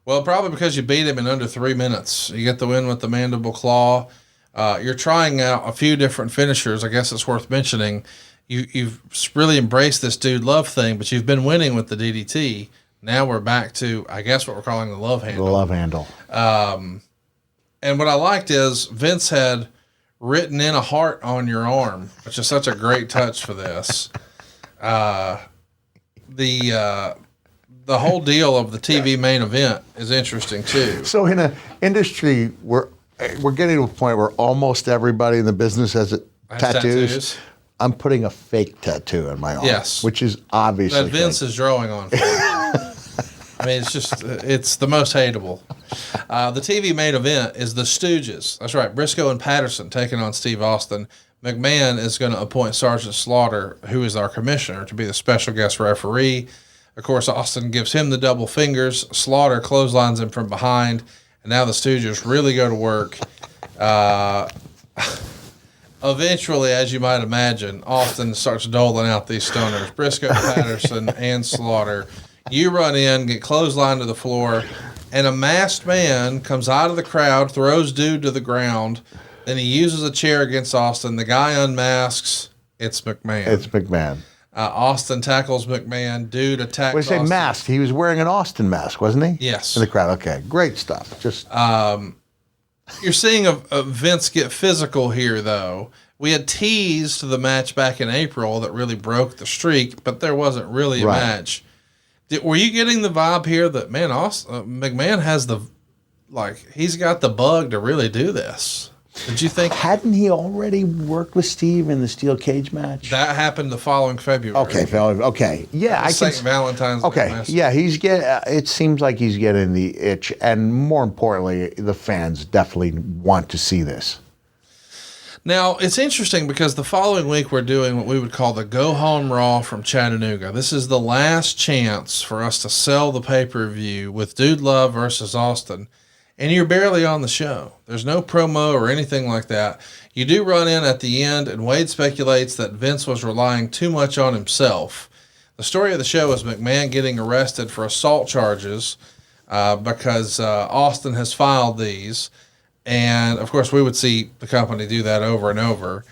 [SPEAKER 1] Well, probably because you beat him in under 3 minutes. You get the win with the mandible claw. You're trying out a few different finishers. I guess it's worth mentioning. You've really embraced this dude love thing, but you've been winning with the DDT. Now we're back to, I guess, what we're calling the love handle.
[SPEAKER 2] The love handle.
[SPEAKER 1] And what I liked is Vince had written in a heart on your arm, which is such a great touch for this. The whole deal of the TV main event is interesting too.
[SPEAKER 2] So in an industry where we're getting to a point where almost everybody in the business has tattoos. I'm putting a fake tattoo on my arm.
[SPEAKER 1] Yes.
[SPEAKER 2] Which is obviously
[SPEAKER 1] that Vince
[SPEAKER 2] fake.
[SPEAKER 1] is drawing on. I mean, it's the most hateable. The TV main event is the Stooges. That's right. Briscoe and Patterson taking on Steve Austin. McMahon is going to appoint Sergeant Slaughter, who is our commissioner, to be the special guest referee. Of course, Austin gives him the double fingers. Slaughter clotheslines him from behind. And now the Stooges really go to work. Eventually, as you might imagine, Austin starts doling out these stoners. Briscoe, Patterson, and Slaughter. You run in, get clotheslined to the floor, and a masked man comes out of the crowd, throws Dude to the ground. Then he uses a chair against Austin. The guy unmasks. It's McMahon.
[SPEAKER 2] It's McMahon.
[SPEAKER 1] Austin tackles McMahon. Dude attacks
[SPEAKER 2] When you say
[SPEAKER 1] Austin.
[SPEAKER 2] masked, he was wearing an Austin mask, wasn't he?
[SPEAKER 1] Yes.
[SPEAKER 2] In the crowd. Okay, great stuff. Just
[SPEAKER 1] You're seeing a Vince get physical here, though. We had teased the match back in April that really broke the streak, but there wasn't really a match. Were you getting the vibe here that, man, McMahon has he's got the bug to really do this? Did you think?
[SPEAKER 2] Hadn't he already worked with Steve in the steel cage match?
[SPEAKER 1] That happened the following February.
[SPEAKER 2] Okay. Yeah,
[SPEAKER 1] St. Valentine's.
[SPEAKER 2] Okay, yeah, it seems like he's getting the itch, and more importantly, the fans definitely want to see this.
[SPEAKER 1] Now, it's interesting because the following week we're doing what we would call the Go Home Raw from Chattanooga. This is the last chance for us to sell the pay-per-view with Dude Love versus Austin, and you're barely on the show. There's no promo or anything like that. You do run in at the end, and Wade speculates that Vince was relying too much on himself. The story of the show is McMahon getting arrested for assault charges because Austin has filed these. And, of course, we would see the company do that over and over.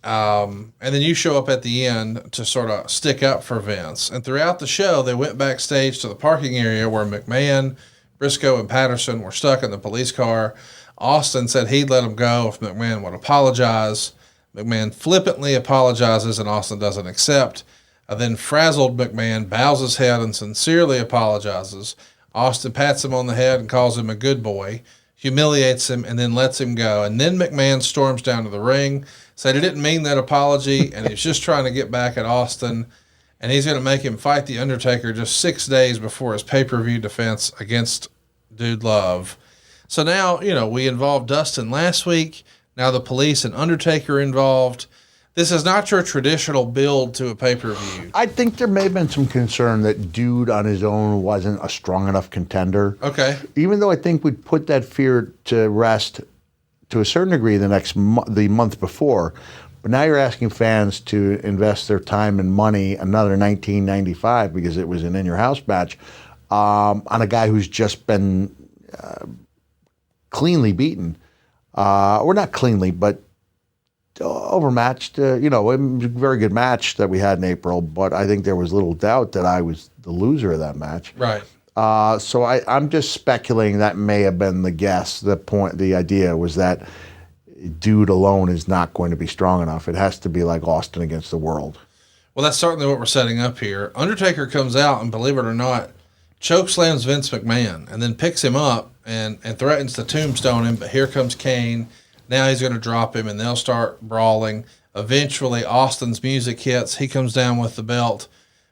[SPEAKER 1] And then you show up at the end to sort of stick up for Vince. And throughout the show, they went backstage to the parking area where McMahon, Briscoe, and Patterson were stuck in the police car. Austin said he'd let him go if McMahon would apologize. McMahon flippantly apologizes, and Austin doesn't accept. Then frazzled McMahon bows his head and sincerely apologizes. Austin pats him on the head and calls him a good boy. humiliates him, and then lets him go. And then McMahon storms down to the ring, said he didn't mean that apology, and he's just trying to get back at Austin, and he's going to make him fight The Undertaker just 6 days before his pay-per-view defense against Dude Love. So now, we involved Dustin last week. Now the police and Undertaker are involved. This is not your traditional build to a pay-per-view.
[SPEAKER 2] I think there may have been some concern that Dude on his own wasn't a strong enough contender.
[SPEAKER 1] Okay.
[SPEAKER 2] Even though I think we'd put that fear to rest to a certain degree the month before. But now you're asking fans to invest their time and money, another $19.95, because it was an in-your-house match, on a guy who's just been cleanly beaten. Or not cleanly, but overmatched. It was a very good match that we had in April, but I think there was little doubt that I was the loser of that match.
[SPEAKER 1] Right.
[SPEAKER 2] So I'm just speculating that may have been the guess. The idea was that Dude alone is not going to be strong enough. It has to be like Austin against the world.
[SPEAKER 1] Well, that's certainly what we're setting up here. Undertaker comes out and, believe it or not, chokeslams Vince McMahon and then picks him up and threatens to tombstone him. But here comes Kane. Now he's going to drop him, and they'll start brawling. Eventually, Austin's music hits. He comes down with the belt.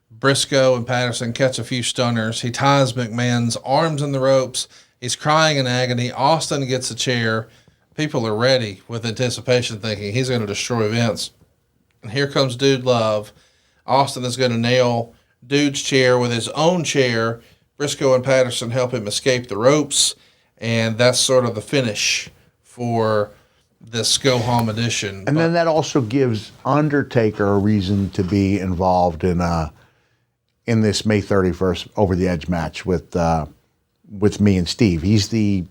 [SPEAKER 1] Briscoe and Patterson catch a few stunners. He ties McMahon's arms in the ropes. He's crying in agony. Austin gets a chair. People are ready with anticipation, thinking he's going to destroy Vince. And here comes Dude Love. Austin is going to nail Dude's chair with his own chair. Briscoe and Patterson help him escape the ropes, and that's sort of the finish for this go-home edition.
[SPEAKER 2] And then that also gives Undertaker a reason to be involved in this May 31st Over the Edge match with me and Steve. He's the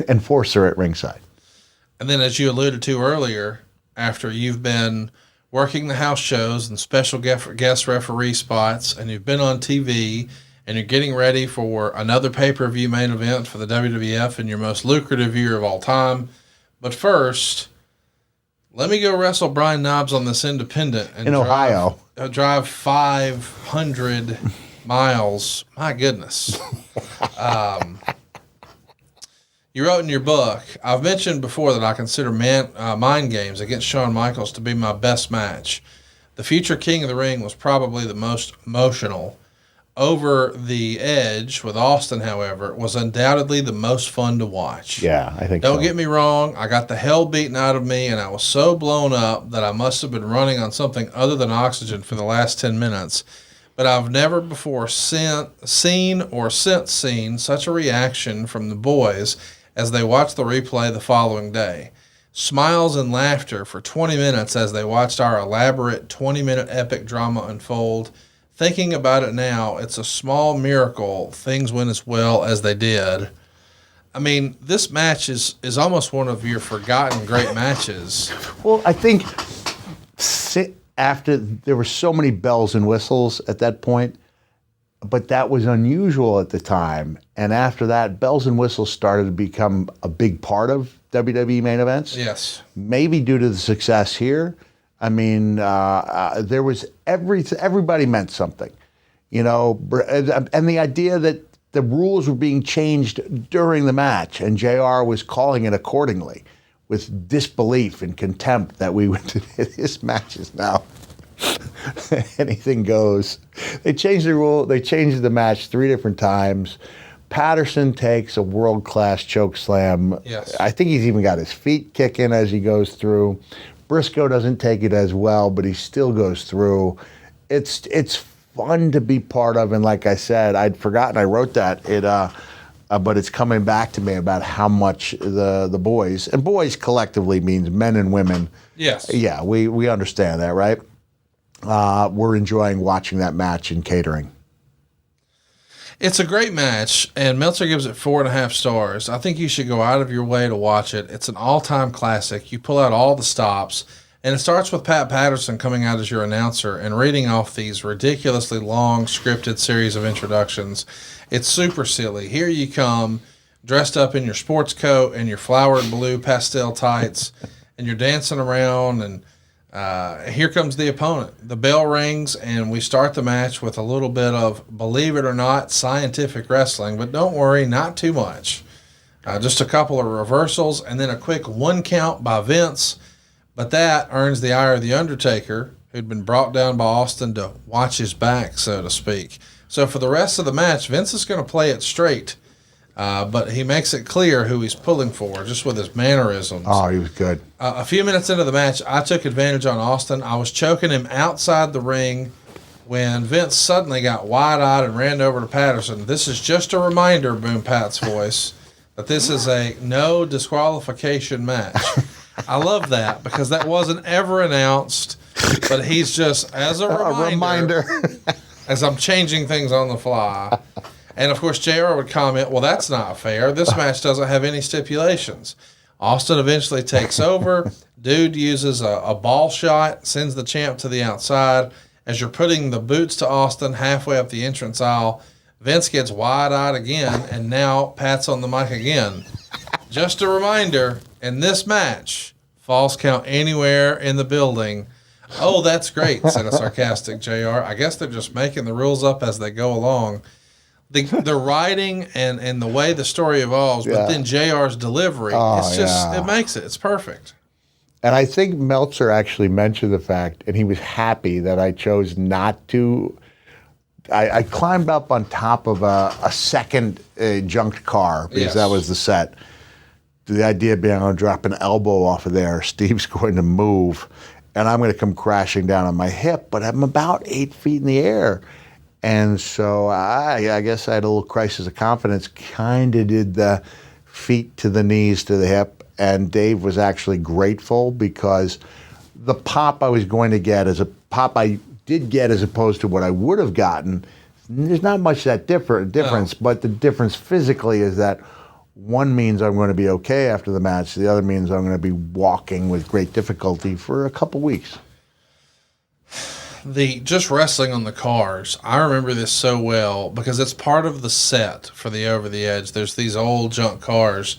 [SPEAKER 2] enforcer at ringside.
[SPEAKER 1] And then, as you alluded to earlier, after you've been working the house shows and special guest referee spots, and you've been on TV, and you're getting ready for another pay-per-view main event for the WWF in your most lucrative year of all time. But first, let me go wrestle Brian Knobbs on this independent in
[SPEAKER 2] Ohio.
[SPEAKER 1] Drive 500 miles. My goodness. You wrote in your book, I've mentioned before that I consider Mind Games against Shawn Michaels to be my best match. The future King of the Ring was probably the most emotional. Over the Edge with Austin, however, was undoubtedly the most fun to watch.
[SPEAKER 2] Yeah, I think so.
[SPEAKER 1] Don't get me wrong, I got the hell beaten out of me, and I was so blown up that I must have been running on something other than oxygen for the last 10 minutes. But I've never before seen such a reaction from the boys as they watched the replay the following day. Smiles and laughter for 20 minutes as they watched our elaborate 20-minute epic drama unfold. Thinking about it now, it's a small miracle things went as well as they did. I mean, this match is almost one of your forgotten great matches.
[SPEAKER 2] Well, I think after there were so many bells and whistles at that point, but that was unusual at the time. And after that, bells and whistles started to become a big part of WWE main events.
[SPEAKER 1] Yes.
[SPEAKER 2] Maybe due to the success here. I mean, there was everybody meant something, and the idea that the rules were being changed during the match, and JR was calling it accordingly, with disbelief and contempt that we went to this match is now anything goes. They changed the rule. They changed the match 3 different times. Patterson takes a world-class choke slam.
[SPEAKER 1] Yes.
[SPEAKER 2] I think he's even got his feet kicking as he goes through. Briscoe doesn't take it as well, but he still goes through. It's fun to be part of, and like I said, I'd forgotten I wrote that. But it's coming back to me about how much the boys, and boys collectively means men and women.
[SPEAKER 1] Yes.
[SPEAKER 2] Yeah, we understand that, right? We're enjoying watching that match and catering.
[SPEAKER 1] It's a great match, and Meltzer gives it 4.5 stars. I think you should go out of your way to watch it. It's an all-time classic. You pull out all the stops, and it starts with Pat Patterson coming out as your announcer and reading off these ridiculously long scripted series of introductions. It's super silly. Here you come, dressed up in your sports coat and your flowered blue pastel tights, and you're dancing around, and Here comes the opponent. The bell rings, and we start the match with a little bit of, believe it or not, scientific wrestling. But don't worry, not too much. Just a couple of reversals, and then a quick 1 count by Vince. But that earns the ire of the Undertaker, who'd been brought down by Austin to watch his back, so to speak. So for the rest of the match, Vince is going to play it straight. But he makes it clear who he's pulling for, just with his mannerisms.
[SPEAKER 2] Oh, he was good.
[SPEAKER 1] A few minutes into the match, I took advantage on Austin. I was choking him outside the ring when Vince suddenly got wide-eyed and ran over to Patterson. This is just a reminder, Boom Pat's voice, that this is a no disqualification match. I love that because that wasn't ever announced, but he's just, as a reminder. As I'm changing things on the fly. And, of course, JR would comment, well, that's not fair. This match doesn't have any stipulations. Austin eventually takes over. Dude uses a ball shot, sends the champ to the outside. As you're putting the boots to Austin halfway up the entrance aisle, Vince gets wide-eyed again, and now Pat's on the mic again. Just a reminder, in this match, false count anywhere in the building. Oh, that's great, said a sarcastic JR. I guess they're just making the rules up as they go along. The writing and the way the story evolves, but then JR's delivery, it makes it. It's perfect.
[SPEAKER 2] And I think Meltzer actually mentioned the fact, and he was happy that I chose not to. I climbed up on top of a second junked car because that was the set. The idea being I'm going to drop an elbow off of there, Steve's going to move, and I'm going to come crashing down on my hip, but I'm about 8 feet in the air. And so I guess I had a little crisis of confidence, kind of did the feet to the knees to the hip, and Dave was actually grateful because the pop I was going to get is a pop I did get as opposed to what I would have gotten. There's not much that difference, but the difference physically is that one means I'm going to be okay after the match. The other means I'm going to be walking with great difficulty for a couple weeks.
[SPEAKER 1] Just wrestling on the cars, I remember this so well because it's part of the set for the Over the Edge. There's these old junk cars,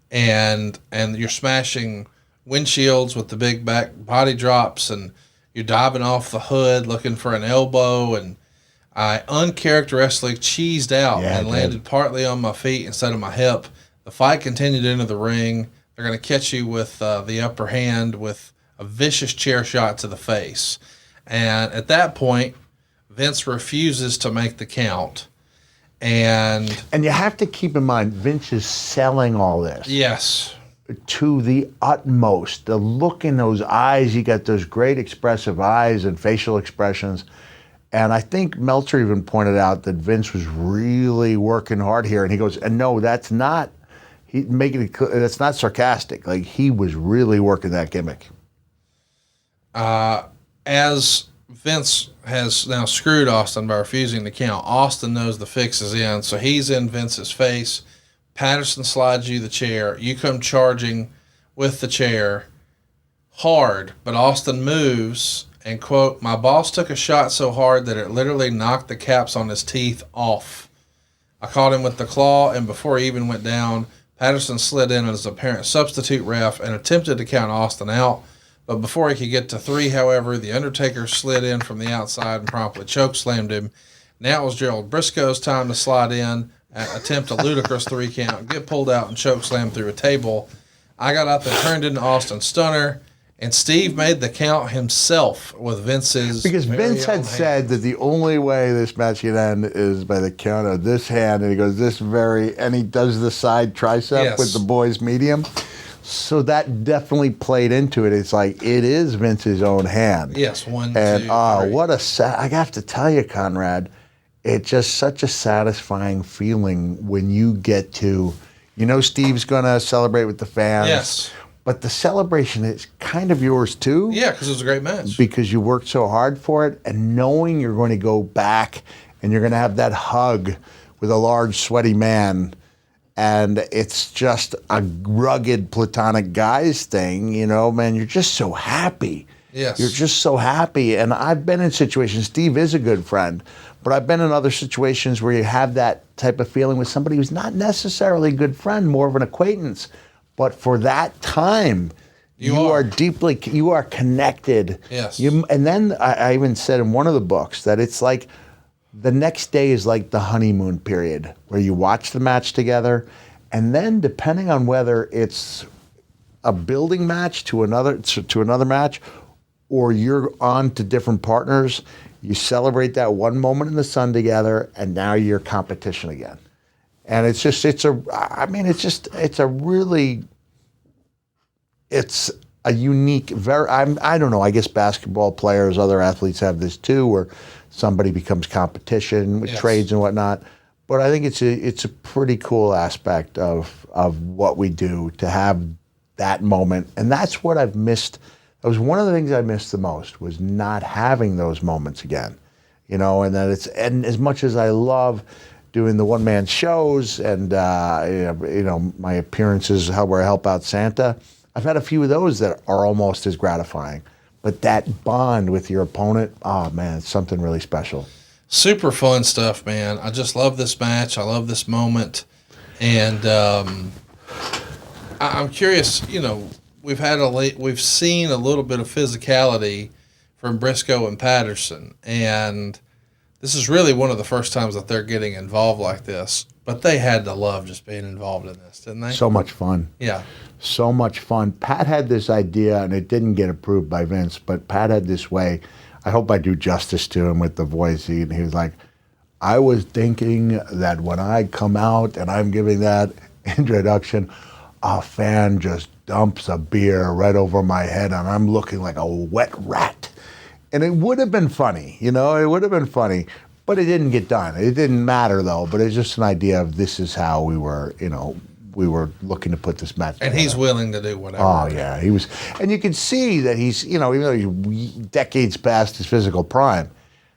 [SPEAKER 1] and you're smashing windshields with the big back body drops, and you're diving off the hood looking for an elbow, and I uncharacteristically cheesed out and landed partly on my feet instead of my hip. The fight continued into the ring. They're going to catch you with the upper hand with a vicious chair shot to the face. And at that point, Vince refuses to make the count. And
[SPEAKER 2] you have to keep in mind, Vince is selling all this.
[SPEAKER 1] Yes.
[SPEAKER 2] To the utmost. The look in those eyes, you got those great expressive eyes and facial expressions. And I think Meltzer even pointed out that Vince was really working hard here. And he goes, and no, that's not, that's not sarcastic. Like, he was really working that gimmick.
[SPEAKER 1] As Vince has now screwed Austin by refusing to count, Austin knows the fix is in, so he's in Vince's face. Patterson slides you the chair. You come charging with the chair hard, but Austin moves and, quote, my boss took a shot so hard that it literally knocked the caps on his teeth off. I caught him with the claw, and before he even went down, Patterson slid in as apparent substitute ref and attempted to count Austin out. But before he could get to 3, however, the Undertaker slid in from the outside and promptly chokeslammed him. Now it was Gerald Briscoe's time to slide in, attempt a ludicrous 3 count, get pulled out and chokeslammed through a table. I got up and turned into Austin Stunner, and Steve made the count himself with Vince's
[SPEAKER 2] because Vince had said that the only way this match can end is by the count of this hand, and he goes and he does the side tricep with the boy's medium. So that definitely played into it. It's like, it is Vince's own hand.
[SPEAKER 1] Yes, 1,
[SPEAKER 2] and
[SPEAKER 1] 2, 3.
[SPEAKER 2] What I have to tell you, Conrad, it's just such a satisfying feeling when you get to, Steve's going to celebrate with the fans.
[SPEAKER 1] Yes.
[SPEAKER 2] But the celebration is kind of yours too.
[SPEAKER 1] Yeah, because it was a great match.
[SPEAKER 2] Because you worked so hard for it, and knowing you're going to go back and you're going to have that hug with a large, sweaty man. And it's just a rugged platonic guys thing, man, you're just so happy.
[SPEAKER 1] Yes.
[SPEAKER 2] You're just so happy. And I've been in situations, Steve is a good friend, but I've been in other situations where you have that type of feeling with somebody who's not necessarily a good friend, more of an acquaintance. But for that time, You are deeply, you are connected.
[SPEAKER 1] Yes.
[SPEAKER 2] And then I even said in one of the books that it's like the next day is like the honeymoon period where you watch the match together. And then depending on whether it's a building match to another match or you're on to different partners, you celebrate that one moment in the sun together and now you're competition again. And it's a unique, I don't know, I guess basketball players, other athletes have this too, where somebody becomes competition with trades and whatnot. But I think it's a pretty cool aspect of what we do to have that moment. And that's what I've missed. That was one of the things I missed the most, was not having those moments again. And and as much as I love doing the one-man shows and my appearances where I help out Santa, I've had a few of those that are almost as gratifying. But that bond with your opponent, oh man, it's something really special.
[SPEAKER 1] Super fun stuff, man. I just love this match. I love this moment. And I'm curious, we've seen a little bit of physicality from Briscoe and Patterson. And this is really one of the first times that they're getting involved like this. But they had to love just being involved in this, didn't they?
[SPEAKER 2] So much fun.
[SPEAKER 1] Yeah.
[SPEAKER 2] So much fun. Pat had this idea, and it didn't get approved by Vince, but Pat had this way. I hope I do justice to him with the voice. He was like, I was thinking that when I come out and I'm giving that introduction, a fan just dumps a beer right over my head, and I'm looking like a wet rat. And it would have been funny, it would have been funny. But it didn't get done. It didn't matter, though. But it's just an idea of this is how we were, we were looking to put this match together.
[SPEAKER 1] And he's willing to do whatever.
[SPEAKER 2] Oh, yeah. He was. And you can see that he's, even though he's decades past his physical prime.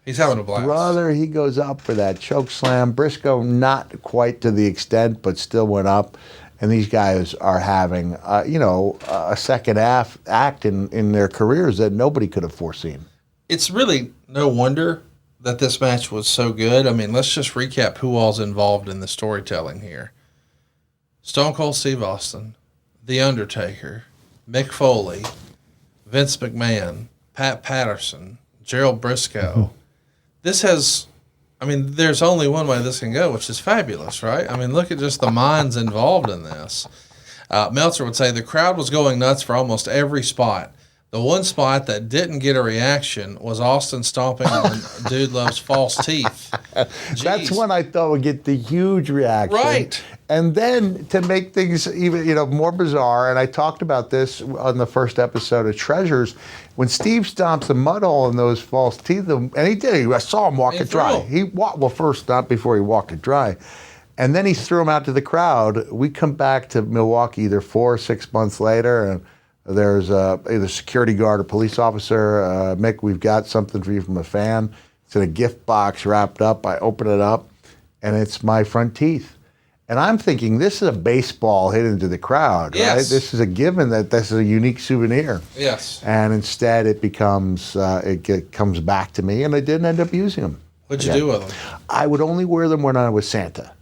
[SPEAKER 1] He's having a blast.
[SPEAKER 2] Brother, he goes up for that choke slam. Briscoe, not quite to the extent, but still went up. And these guys are having, a second act in their careers that nobody could have foreseen.
[SPEAKER 1] It's really no wonder that this match was so good. I mean, let's just recap who all's involved in the storytelling here. Stone Cold Steve Austin, The Undertaker, Mick Foley, Vince McMahon, Pat Patterson, Gerald Briscoe. There's only one way this can go, which is fabulous, right? I mean, look at just the minds involved in this. Meltzer would say the crowd was going nuts for almost every spot. The one spot that didn't get a reaction was Austin stomping on Dude Loves False Teeth. Jeez.
[SPEAKER 2] That's when I thought would get the huge reaction.
[SPEAKER 1] Right.
[SPEAKER 2] And then to make things even more bizarre, and I talked about this on the first episode of Treasures, when Steve stomps a mud hole in those false teeth, and he did. I saw him walk it dry. First not before he walked it dry. And then he threw him out to the crowd. We come back to Milwaukee either 4 or 6 months later, and there's either security guard or police officer. Mick, we've got something for you from a fan. It's in a gift box wrapped up. I open it up, and it's my front teeth. And I'm thinking, this is a baseball hit into the crowd,
[SPEAKER 1] yes.
[SPEAKER 2] right? This is a given that this is a unique souvenir.
[SPEAKER 1] Yes.
[SPEAKER 2] And instead it becomes, it comes back to me, and I didn't end up using them.
[SPEAKER 1] What'd you do with them?
[SPEAKER 2] I would only wear them when I was Santa.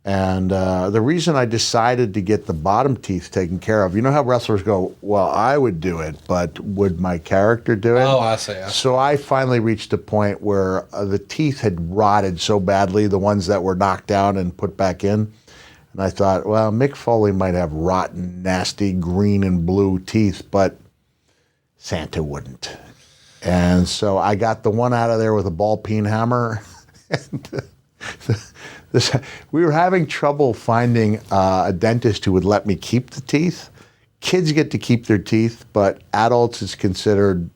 [SPEAKER 2] And the reason I decided to get the bottom teeth taken care of, you know how wrestlers go, well, I would do it, but would my character do it?
[SPEAKER 1] Oh, I see.
[SPEAKER 2] So I finally reached a point where the teeth had rotted so badly, the ones that were knocked out and put back in. And I thought, well, Mick Foley might have rotten, nasty green and blue teeth, but Santa wouldn't. And so I got the one out of there with a ball peen hammer. We were having trouble finding a dentist who would let me keep the teeth. Kids get to keep their teeth, but adults is considered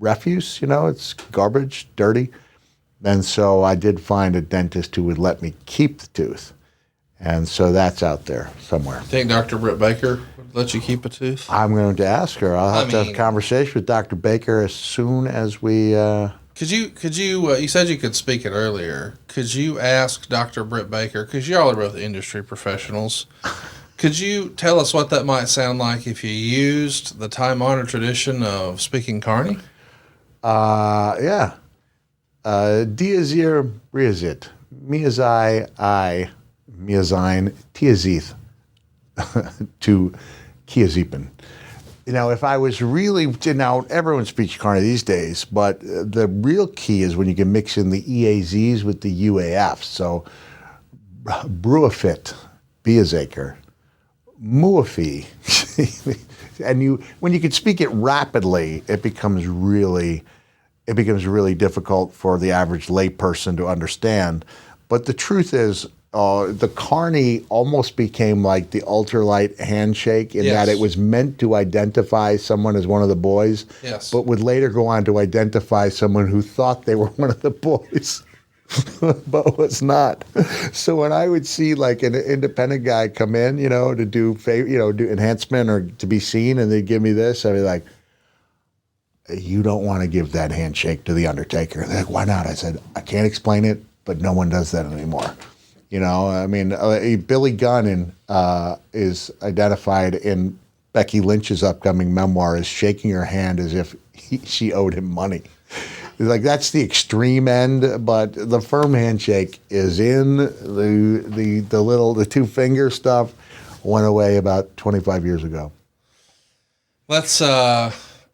[SPEAKER 2] refuse, it's garbage, dirty. And so I did find a dentist who would let me keep the tooth. And so that's out there somewhere.
[SPEAKER 1] Think Dr. Britt Baker would let you keep a tooth?
[SPEAKER 2] I'm going to ask her. I'll have to have a conversation with Dr. Baker as soon as we...
[SPEAKER 1] Could you, you said you could speak it earlier. Could you ask Dr. Britt Baker, because y'all are both industry professionals, could you tell us what that might sound like if you used the time-honored tradition of speaking Carney?
[SPEAKER 2] Yeah. Diazir Riazit. Miazai I. Miazain Tiazith. To Kiazipin. if I was really now everyone speaks Carney these days, but the real key is when you can mix in the EAZs with the UAFs. So Brewafit, Biazaker, Muafi, and when you can speak it rapidly, it becomes really difficult for the average layperson to understand. But the truth is, the Carney almost became like the ultralight handshake in that it was meant to identify someone as one of the boys, but would later go on to identify someone who thought they were one of the boys, but was not. So when I would see like an independent guy come in, to do enhancement or to be seen, and they'd give me this, I'd be like, you don't want to give that handshake to the Undertaker. They're like, why not? I said, I can't explain it, but no one does that anymore. Billy Gunn is identified in Becky Lynch's upcoming memoir as shaking her hand as if she owed him money. Like, that's the extreme end, but the firm handshake is in. The two finger stuff went away about 25 years ago.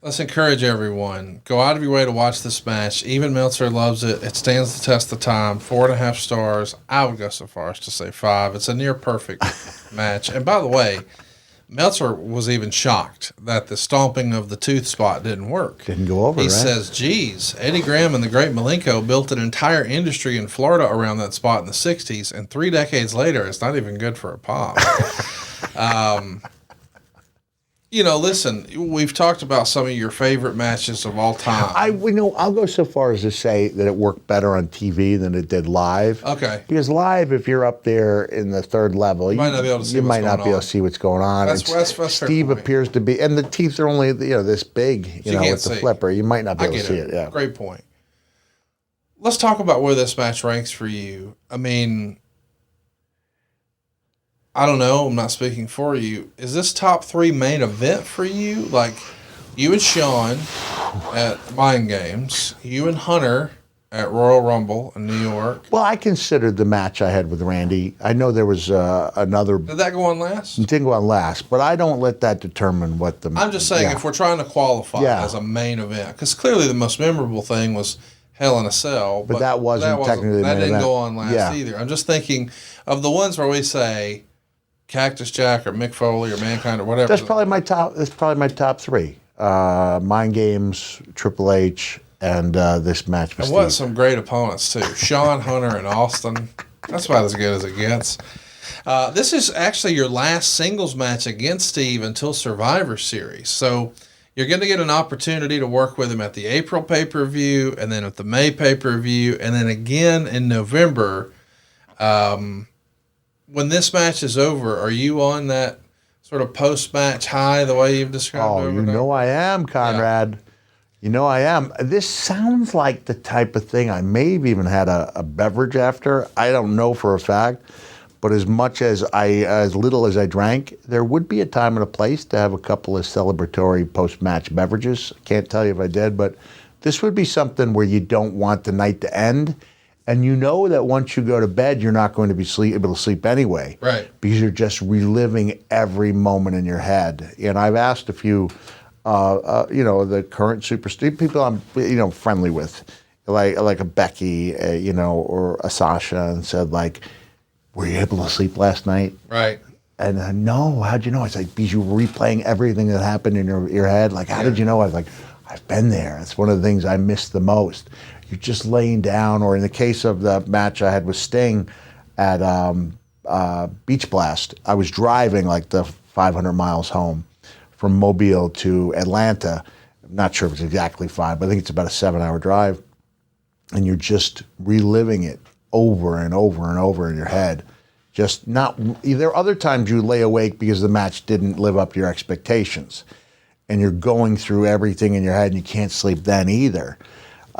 [SPEAKER 1] Let's encourage everyone. Go out of your way to watch this match. Even Meltzer loves it. It stands the test of time. 4.5 stars. I would go so far as to say 5. It's a near perfect match. And by the way, Meltzer was even shocked that the stomping of the tooth spot didn't work.
[SPEAKER 2] Didn't go over,
[SPEAKER 1] He says, geez, Eddie Graham and the great Malenko built an entire industry in Florida around that spot in the 60s, and 3 decades later, it's not even good for a pop. Listen, we've talked about some of your favorite matches of all time.
[SPEAKER 2] I'll go so far as to say that it worked better on TV than it did live.
[SPEAKER 1] Okay.
[SPEAKER 2] Because live, if you're up there in the third level,
[SPEAKER 1] you might not be able to see what's going on.
[SPEAKER 2] That's Steve appears to be, and the teeth are only this big, with the flipper. You might not be able to see it. Yeah.
[SPEAKER 1] Great point. Let's talk about where this match ranks for you. I mean, I don't know. I'm not speaking for you. Is this top 3 main event for you? Like, you and Sean at Mind Games, you and Hunter at Royal Rumble in New York.
[SPEAKER 2] Well, I considered the match I had with Randy. I know there was another.
[SPEAKER 1] Did that go on last?
[SPEAKER 2] It didn't go on last, but I don't let that determine what the.
[SPEAKER 1] I'm just saying, if we're trying to qualify as a main event, because clearly the most memorable thing was Hell in a Cell.
[SPEAKER 2] But that wasn't technically the main event.
[SPEAKER 1] That didn't go on last either. I'm just thinking of the ones where we say Cactus Jack or Mick Foley or Mankind or whatever.
[SPEAKER 2] That's probably my top 3. Mind Games, Triple H, and this match with
[SPEAKER 1] Steve. And what some great opponents too. Sean, Hunter, and Austin. That's about as good as it gets. This is actually your last singles match against Steve until Survivor Series. So you're going to get an opportunity to work with him at the April pay-per-view, and then at the May pay-per-view, and then again in November. When this match is over, are you on that sort of post-match high the way you've described it?
[SPEAKER 2] Oh, you know I am, Conrad. Yeah. You know I am. This sounds like the type of thing I may have even had a beverage after. I don't know for a fact, but as little as I drank, there would be a time and a place to have a couple of celebratory post-match beverages. Can't tell you if I did, but this would be something where you don't want the night to end. And you know that once you go to bed, you're not going to be able to sleep anyway.
[SPEAKER 1] Right.
[SPEAKER 2] Because you're just reliving every moment in your head. And I've asked a few, the current superstar people I'm, friendly with, like a Becky, or a Sasha, and said, like, were you able to sleep last night?
[SPEAKER 1] Right.
[SPEAKER 2] And no, how'd you know? It's like, because you were replaying everything that happened in your head. Like, how did you know? I was like, I've been there. It's one of the things I miss the most. You're just laying down, or in the case of the match I had with Sting at Beach Blast, I was driving like the 500 miles home from Mobile to Atlanta. I'm not sure if it's exactly 5, but I think it's about a 7-hour drive. And you're just reliving it over and over and over in your head. There are other times you lay awake because the match didn't live up to your expectations. And you're going through everything in your head and you can't sleep then either.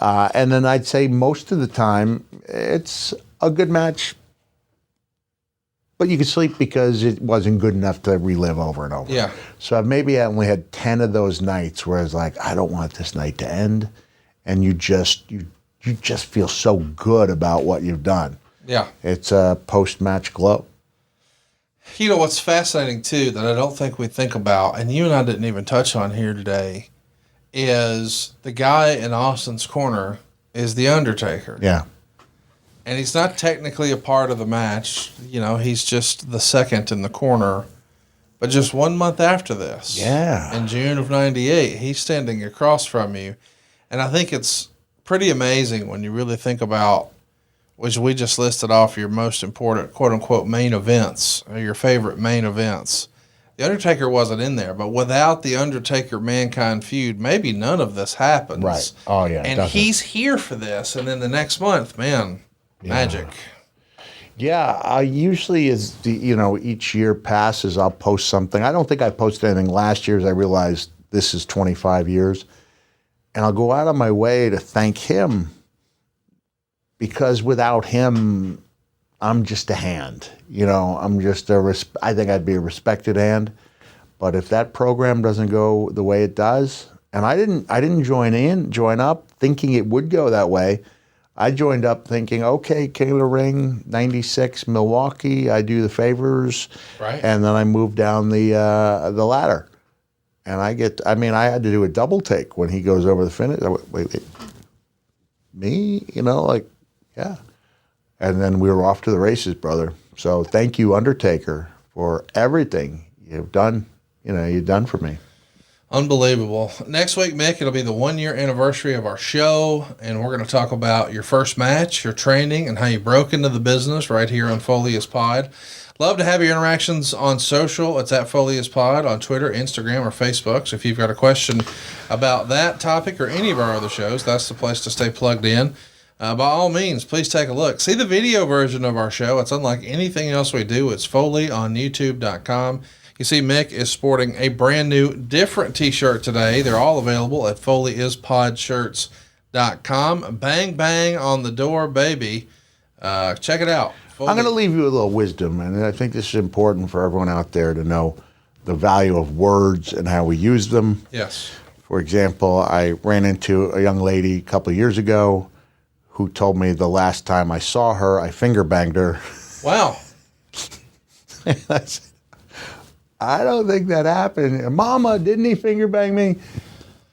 [SPEAKER 2] And then I'd say most of the time, it's a good match, but you could sleep because it wasn't good enough to relive over and over.
[SPEAKER 1] Yeah.
[SPEAKER 2] So maybe I only had 10 of those nights where it's like, I don't want this night to end. And you just feel so good about what you've done.
[SPEAKER 1] Yeah.
[SPEAKER 2] It's a post-match glow.
[SPEAKER 1] You know what's fascinating too that I don't think we think about, and you and I didn't even touch on here today, is the guy in Austin's corner is the Undertaker.
[SPEAKER 2] Yeah.
[SPEAKER 1] And he's not technically a part of the match. You know, he's just the second in the corner. But just 1 month after this, in June of '98, he's standing across from you. And I think it's pretty amazing when you really think about, which we just listed off your most important, quote-unquote, main events, or your favorite main events. The Undertaker wasn't in there, but without the Undertaker-Mankind feud, maybe none of this happens.
[SPEAKER 2] Right. Oh, yeah.
[SPEAKER 1] And he's here for this. And then the next month, man, magic.
[SPEAKER 2] Yeah, I usually each year passes, I'll post something. I don't think I posted anything last year as I realized this is 25 years. And I'll go out of my way to thank him because without him, I'm just a hand. I'm just I think I'd be a respected hand. But if that program doesn't go the way it does, and I didn't join up thinking it would go that way. I joined up thinking, okay, King of the Ring, 96, Milwaukee, I do the favors.
[SPEAKER 1] Right.
[SPEAKER 2] And then I moved down the ladder. And I had to do a double take when he goes over the finish. I went, wait, me? Yeah. And then we were off to the races, brother. So thank you, Undertaker, for everything you've done, you've done for me.
[SPEAKER 1] Unbelievable. Next week, Mick, it'll be the 1 year anniversary of our show, and we're going to talk about your first match, your training, and how you broke into the business right here on Foley is Pod. Love to have your interactions on social. It's at Foley is Pod on Twitter, Instagram, or Facebook. So if you've got a question about that topic or any of our other shows, that's the place to stay plugged in. By all means, please take a look. See the video version of our show. It's unlike anything else we do. It's Foley on YouTube.com. You see Mick is sporting a brand new, different t-shirt today. They're all available at FoleyIsPodshirts.com. Bang, bang on the door, baby. Check it out. Foley.
[SPEAKER 2] I'm going to leave you a little wisdom, and I think this is important for everyone out there to know the value of words and how we use them.
[SPEAKER 1] Yes.
[SPEAKER 2] For example, I ran into a young lady a couple of years ago who told me the last time I saw her, I finger banged her.
[SPEAKER 1] Wow.
[SPEAKER 2] I said, I don't think that happened. Mama, didn't he finger bang me?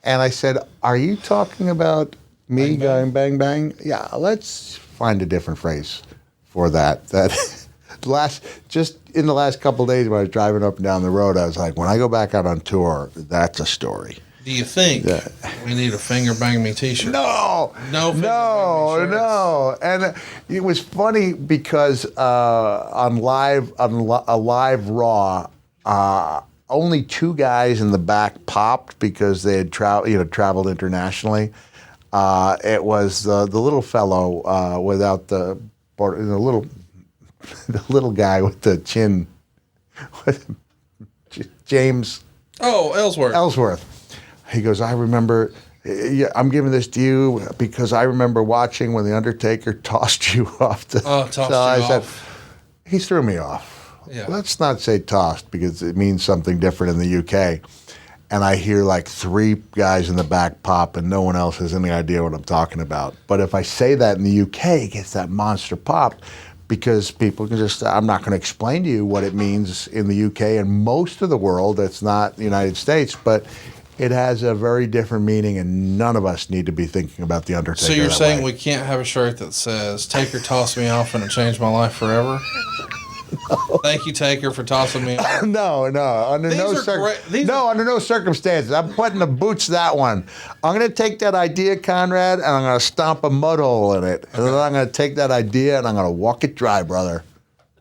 [SPEAKER 2] And I said, are you talking about me going bang, bang? Yeah, let's find a different phrase for that. Just in the last couple of days when I was driving up and down the road, I was like, when I go back out on tour, that's a story.
[SPEAKER 1] Do you think we need a finger bang me t-shirt?
[SPEAKER 2] No. And it was funny because on a live Raw, only two guys in the back popped because they had traveled internationally. It was the little fellow without the little guy with the chin, James.
[SPEAKER 1] Oh,
[SPEAKER 2] Ellsworth. He goes, I remember. I'm giving this to you because I remember watching when the Undertaker tossed you off the.
[SPEAKER 1] Oh, tossed you off.
[SPEAKER 2] He threw me off.
[SPEAKER 1] Yeah.
[SPEAKER 2] Let's not say tossed because it means something different in the UK. And I hear like three guys in the back pop and no one else has any idea what I'm talking about. But if I say that in the UK, it gets that monster pop because people can I'm not going to explain to you what it means in the UK and most of the world. That's not the United States, but it has a very different meaning and none of us need to be thinking about the Undertaker.
[SPEAKER 1] So you're saying
[SPEAKER 2] way.
[SPEAKER 1] We can't have a shirt that says, Taker tossed me off and it changed my life forever? No. Thank you, Taker, for tossing me off.
[SPEAKER 2] No. Under no circumstances. I'm putting the boots that one. I'm going to take that idea, Conrad, and I'm going to stomp a mud hole in it. And then I'm going to take that idea and I'm going to walk it dry, brother.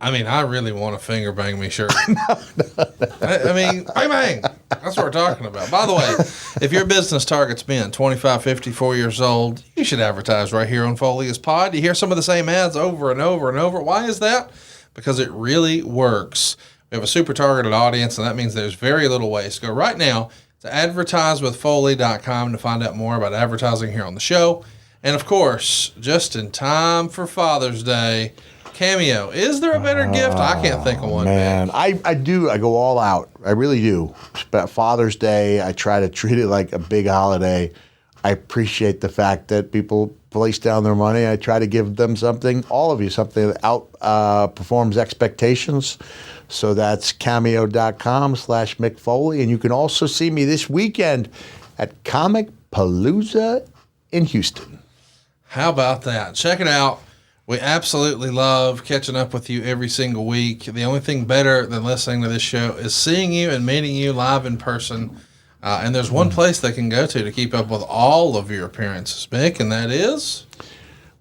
[SPEAKER 1] I mean, I really want a finger bang me shirt. I mean, bang, bang. That's what we're talking about. By the way, if your business target's men 25, 54 years old, you should advertise right here on Foley is Pod. You hear some of the same ads over and over and over. Why is that? Because it really works. We have a super targeted audience, and that means there's very little waste. Go right now to advertisewithfoley.com to find out more about advertising here on the show. And, of course, just in time for Father's Day, Cameo. Is there a better gift? I can't think of one.
[SPEAKER 2] Man, I do. I go all out. I really do. Father's Day, I try to treat it like a big holiday. I appreciate the fact that people place down their money. I try to give them something, all of you, something that outperforms expectations. So that's cameo.com/Mick Foley. And you can also see me this weekend at Comic Palooza in Houston.
[SPEAKER 1] How about that? Check it out. We absolutely love catching up with you every single week. The only thing better than listening to this show is seeing you and meeting you live in person. And there's one place they can go to keep up with all of your appearances, Mick, and that is?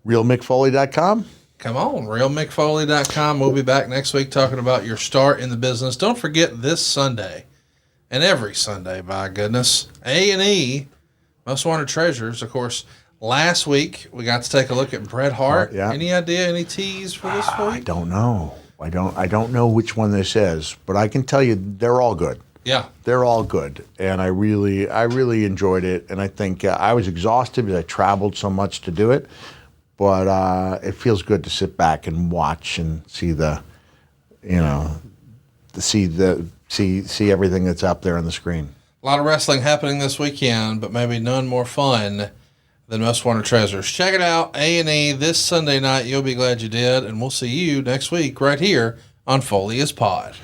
[SPEAKER 2] RealMickFoley.com.
[SPEAKER 1] Come on, RealMickFoley.com. We'll be back next week talking about your start in the business. Don't forget this Sunday, and every Sunday, by goodness, A&E, Most Wanted Treasures, of course. Last week, we got to take a look at Bret Hart.
[SPEAKER 2] Yeah.
[SPEAKER 1] Any idea, any tease for this week?
[SPEAKER 2] I don't know. I don't know which one this is, but I can tell you they're all good.
[SPEAKER 1] Yeah.
[SPEAKER 2] They're all good, and I really enjoyed it, and I think I was exhausted because I traveled so much to do it, but it feels good to sit back and watch and see see everything that's up there on the screen.
[SPEAKER 1] A lot of wrestling happening this weekend, but maybe none more fun than Most Wanted Treasures. Check it out, A&E, this Sunday night. You'll be glad you did, and we'll see you next week right here on Foley is Pod.